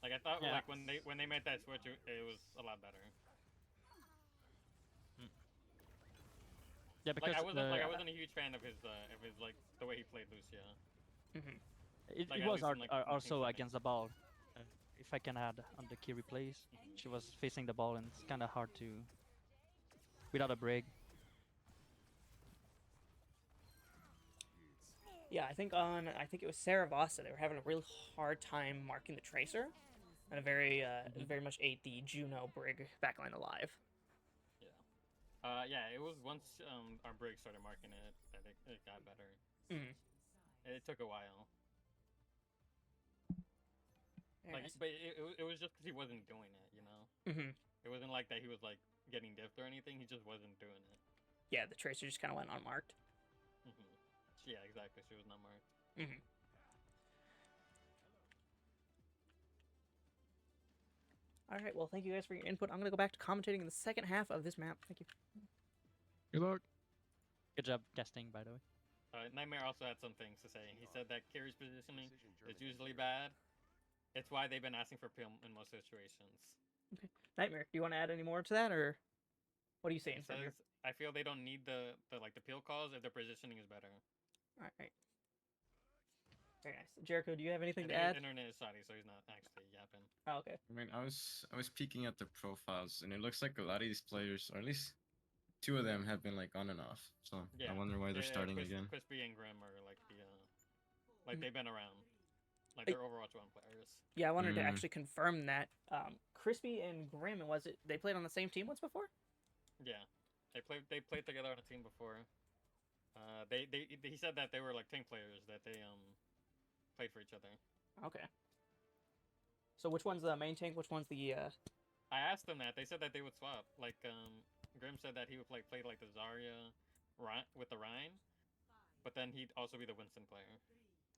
Like I thought, Yeah. like when they made that switch, it was a lot better. Yeah, because Like I wasn't a huge fan of his like the way he played Lucia. Hmm. it, like, it at was least in, like, the also setting. against the ball. If I can add on the key replays, she was facing the ball and it's kind of hard to without a break. Yeah, I think it was Saravossa. They were having a really hard time marking the Tracer, and very much ate the Juno Brig backline alive. Yeah, it was once our break started marking it that it got better. Mhm. It took a while. Very nice. But it was just because he wasn't doing it, you know. Mhm. It wasn't like that he was like getting diffed or anything. He just wasn't doing it. Yeah, the Tracer just kind of went unmarked. Yeah, exactly. She was not marked. Mhm. All right. Well, thank you guys for your input. I'm gonna go back to commentating in the second half of this map. Thank you. Good luck. Good job casting, by the way. Nightmare also had some things to say. He said that carry's positioning is usually bad. It's why they've been asking for Pim in most situations. Okay. Nightmare, do you want to add any more to that, or what are you saying He from here? says, I feel they don't need the peel calls if their positioning is better. All right. Very nice. Jericho, do you have anything And to his add? internet is shoddy, so he's not actually yapping. Oh, okay. I mean, I was peeking at the profiles, and it looks like a lot of these players, or at least two of them, have been like on and off. So Yeah. I wonder why they're starting again. Crispy and Grim are like the Mhm. they've been around. Like they're Overwatch 1 players. Yeah, I wanted to Mm. actually confirm that. Crispy and Grim, was it they played on the same team once before? Yeah. They played together on a team before. He said that they were like team players, that they played for each other. Okay. So which one's the main tank? Which one's the I asked them that. They said that they would swap. Like Grim said that he would play like the Zarya with the Rhine, but then he'd also be the Winston player.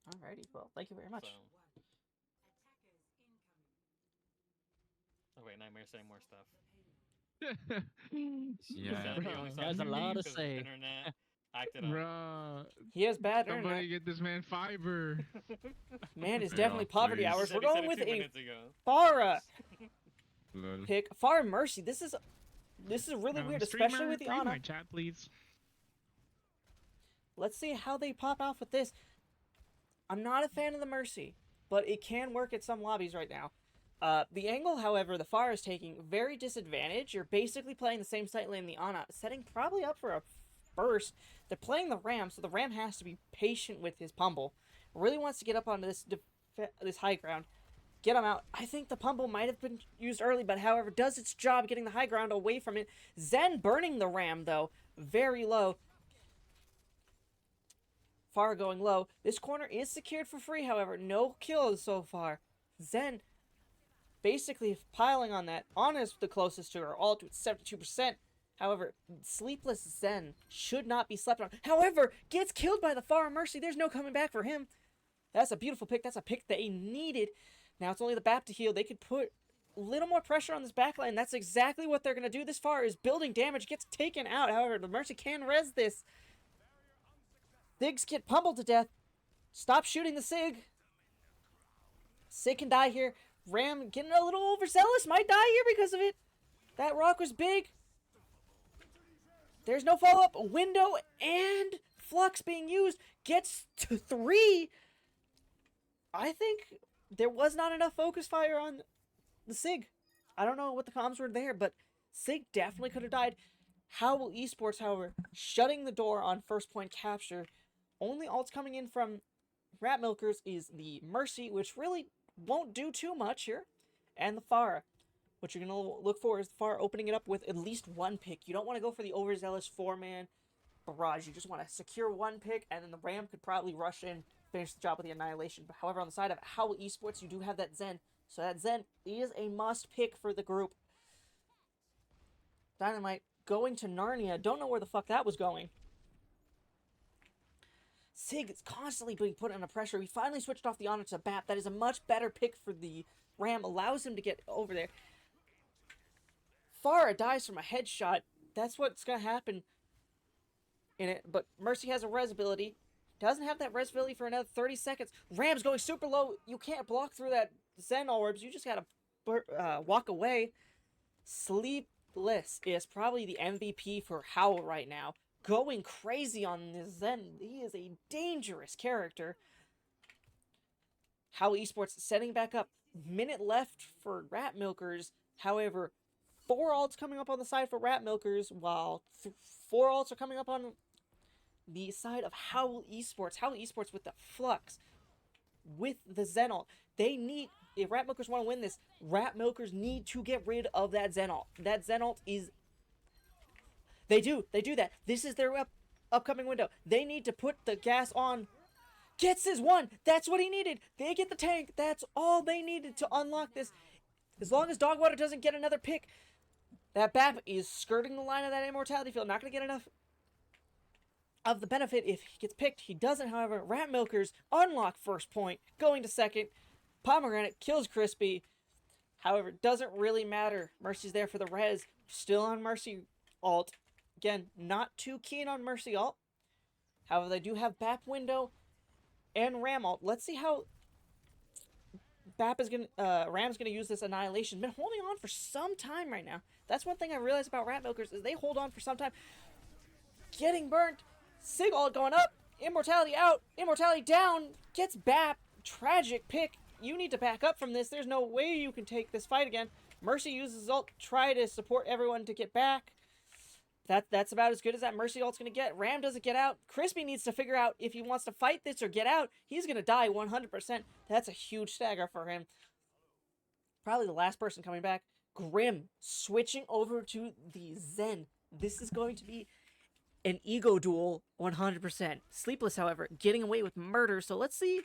Alrighty, well, thank you very much. So. Oh wait, Nightmare's saying more stuff. Yeah. Said he only saw There's a two lot games to 'cause say. Internet acted up. Bruh. He has bad Somebody internet. get this man fiber. Man, it's Yeah, definitely poverty please. hours. He We're said going it with 2 a minutes ago. Farah Lol. pick. Farah Mercy. This is really weird, especially Streamer, with the read Ana. my chat, please. Let's see how they pop off with this. I'm not a fan of the Mercy, but it can work at some lobbies right now. The angle, however, the Farah is taking, very disadvantage. You're basically playing the same site lane the Ana, setting probably up for a burst. They're playing the Ram, so the Ram has to be patient with his Pummel. Really wants to get up onto this high ground, get him out. I think the Pummel might have been used early, but however, does its job getting the high ground away from it. Zen burning the Ram, though, very low. Farah going low. This corner is secured for free, however. No kills so far. Zen basically piling on that. Ana's the closest to her, all to 72%. However, Sleepless Zen should not be slept on. However, gets killed by the Farah Mercy. There's no coming back for him. That's a beautiful pick. That's a pick they needed. Now it's only the BAP to heal. They could put a little more pressure on this backline. That's exactly what they're going to do. This Farah is building damage, gets taken out. However, the Mercy can res this. Sigs get pummeled to death. Stop shooting the Sig. Sig can die here. Ram getting a little overzealous. Might die here because of it. That rock was big. There's no follow-up. Window and Flux being used. Gets to 3. I think there was not enough focus fire on the Sig. I don't know what the comms were there, but Sig definitely could have died. Howl Esports, however, shutting the door on first point capture. Only ults coming in from Rat Milkers is the Mercy, which really won't do too much here, and the Farah. What you're going to look for is the Farah opening it up with at least one pick. You don't want to go for the overzealous 4-man barrage. You just want to secure one pick, and then the Ram could probably rush in, finish the job with the Annihilation. But however, on the side of Howl Esports, you do have that Zen. So that Zen is a must pick for the group. Dynamite going to Narnia. Don't know where the fuck that was going. Sig is constantly being put under pressure. He finally switched off the Honor to BAP. That is a much better pick for the Ram. Allows him to get over there. Farah dies from a headshot. That's what's going to happen in it. But Mercy has a res ability. Doesn't have that res ability for another 30 seconds. Ram's going super low. You can't block through that Zen orbs. You just gotta walk away. Sleepless is probably the MVP for Howl right now. Going crazy on this Zen. He is a dangerous character. Howl Esports setting back up. Minute left for Rat Milkers. However, 4 ults coming up on the side for Rat Milkers, while 4 ults are coming up on the side of Howl Esports. Howl Esports with the Flux, with the Zen ult. They need, if Rat Milkers want to win this, Rat Milkers need to get rid of that Zen ult. That Zen ult is... They do that. This is their upcoming window. They need to put the gas on. Gets his one. That's what he needed. They get the tank. That's all they needed to unlock this. As long as Dogwater doesn't get another pick, that BAP is skirting the line of that immortality field. Not going to get enough of the benefit if he gets picked. He doesn't, however. Rat Milkers unlock first point, going to second. Pomegranate kills Crispy. However, it doesn't really matter. Mercy's there for the res. Still on Mercy ult. Again, not too keen on Mercy ult. However, they do have BAP window and Ram ult. Let's see how Ram's gonna use this Annihilation. Been holding on for some time right now. That's one thing I realized about Rat Milkers is they hold on for some time. Getting burnt. Sig ult going up. Immortality out. Immortality down. Gets BAP. Tragic pick. You need to back up from this. There's no way you can take this fight again. Mercy uses ult. Try to support everyone to get back. That's about as good as that Mercy ult's going to get. Ram doesn't get out. Crispy needs to figure out if he wants to fight this or get out. He's going to die 100%. That's a huge stagger for him. Probably the last person coming back. Grim switching over to the Zen. This is going to be an ego duel 100%. Sleepless, however, getting away with murder. So let's see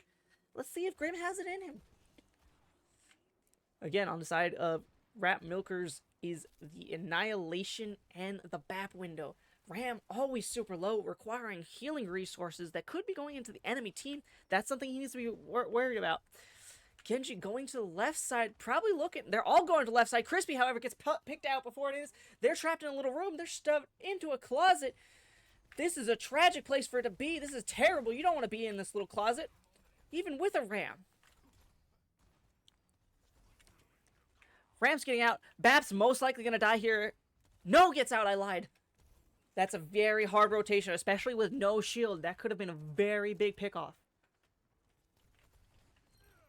if Grim has it in him. Again, on the side of Rat Milkers is the Annihilation and the BAP window. Ram always super low, requiring healing resources that could be going into the enemy team. That's something he needs to be worried about. Genji going to the left side, probably looking. They're all going to the left side. Crispy, however, gets picked out before it is. They're trapped in a little room. They're stuffed into a closet. This is a tragic place for it to be. This is terrible. You don't want to be in this little closet, even with a Ram. Ram's getting out. BAP's most likely going to die here. No gets out. I lied. That's a very hard rotation, especially with no shield. That could have been a very big pickoff.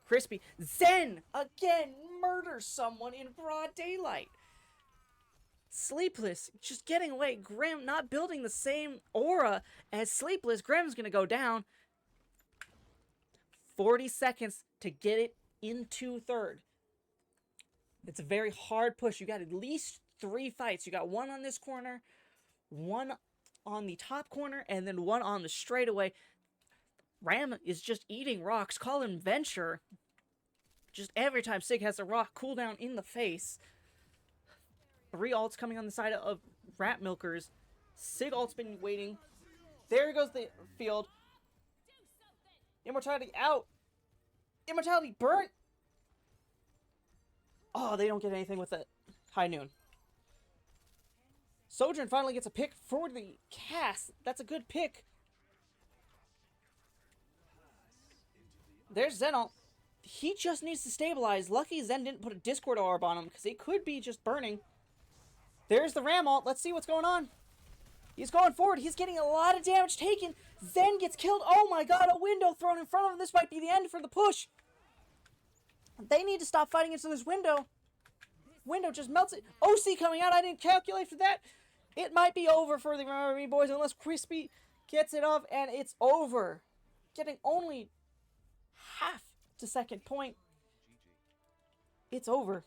Crispy. Zen, again, murders someone in broad daylight. Sleepless, just getting away. Grim not building the same aura as Sleepless. Grim's going to go down. 40 seconds to get it into third. It's a very hard push. You got at least 3 fights. You got one on this corner, one on the top corner, and then one on the straightaway. Ram is just eating rocks. Call him Venture. Just every time Sig has a rock, cooldown in the face. 3 ults coming on the side of Rat Milkers. Sig ult's been waiting. There goes the field. Immortality out. Immortality burnt. Oh, they don't get anything with it. High noon. Sojourn finally gets a pick for the cast. That's a good pick. There's Zen. He just needs to stabilize. Lucky Zen didn't put a Discord orb on him because it could be just burning. There's the Ram ult. Let's see what's going on. He's going forward. He's getting a lot of damage taken. Zen gets killed. Oh my god, a window thrown in front of him. This might be the end for the push. They need to stop fighting into this window. Window just melts it. OC coming out. I didn't calculate for that. It might be over for the Remember Me boys unless Crispy gets it off, and it's over. Getting only half to second point. It's over.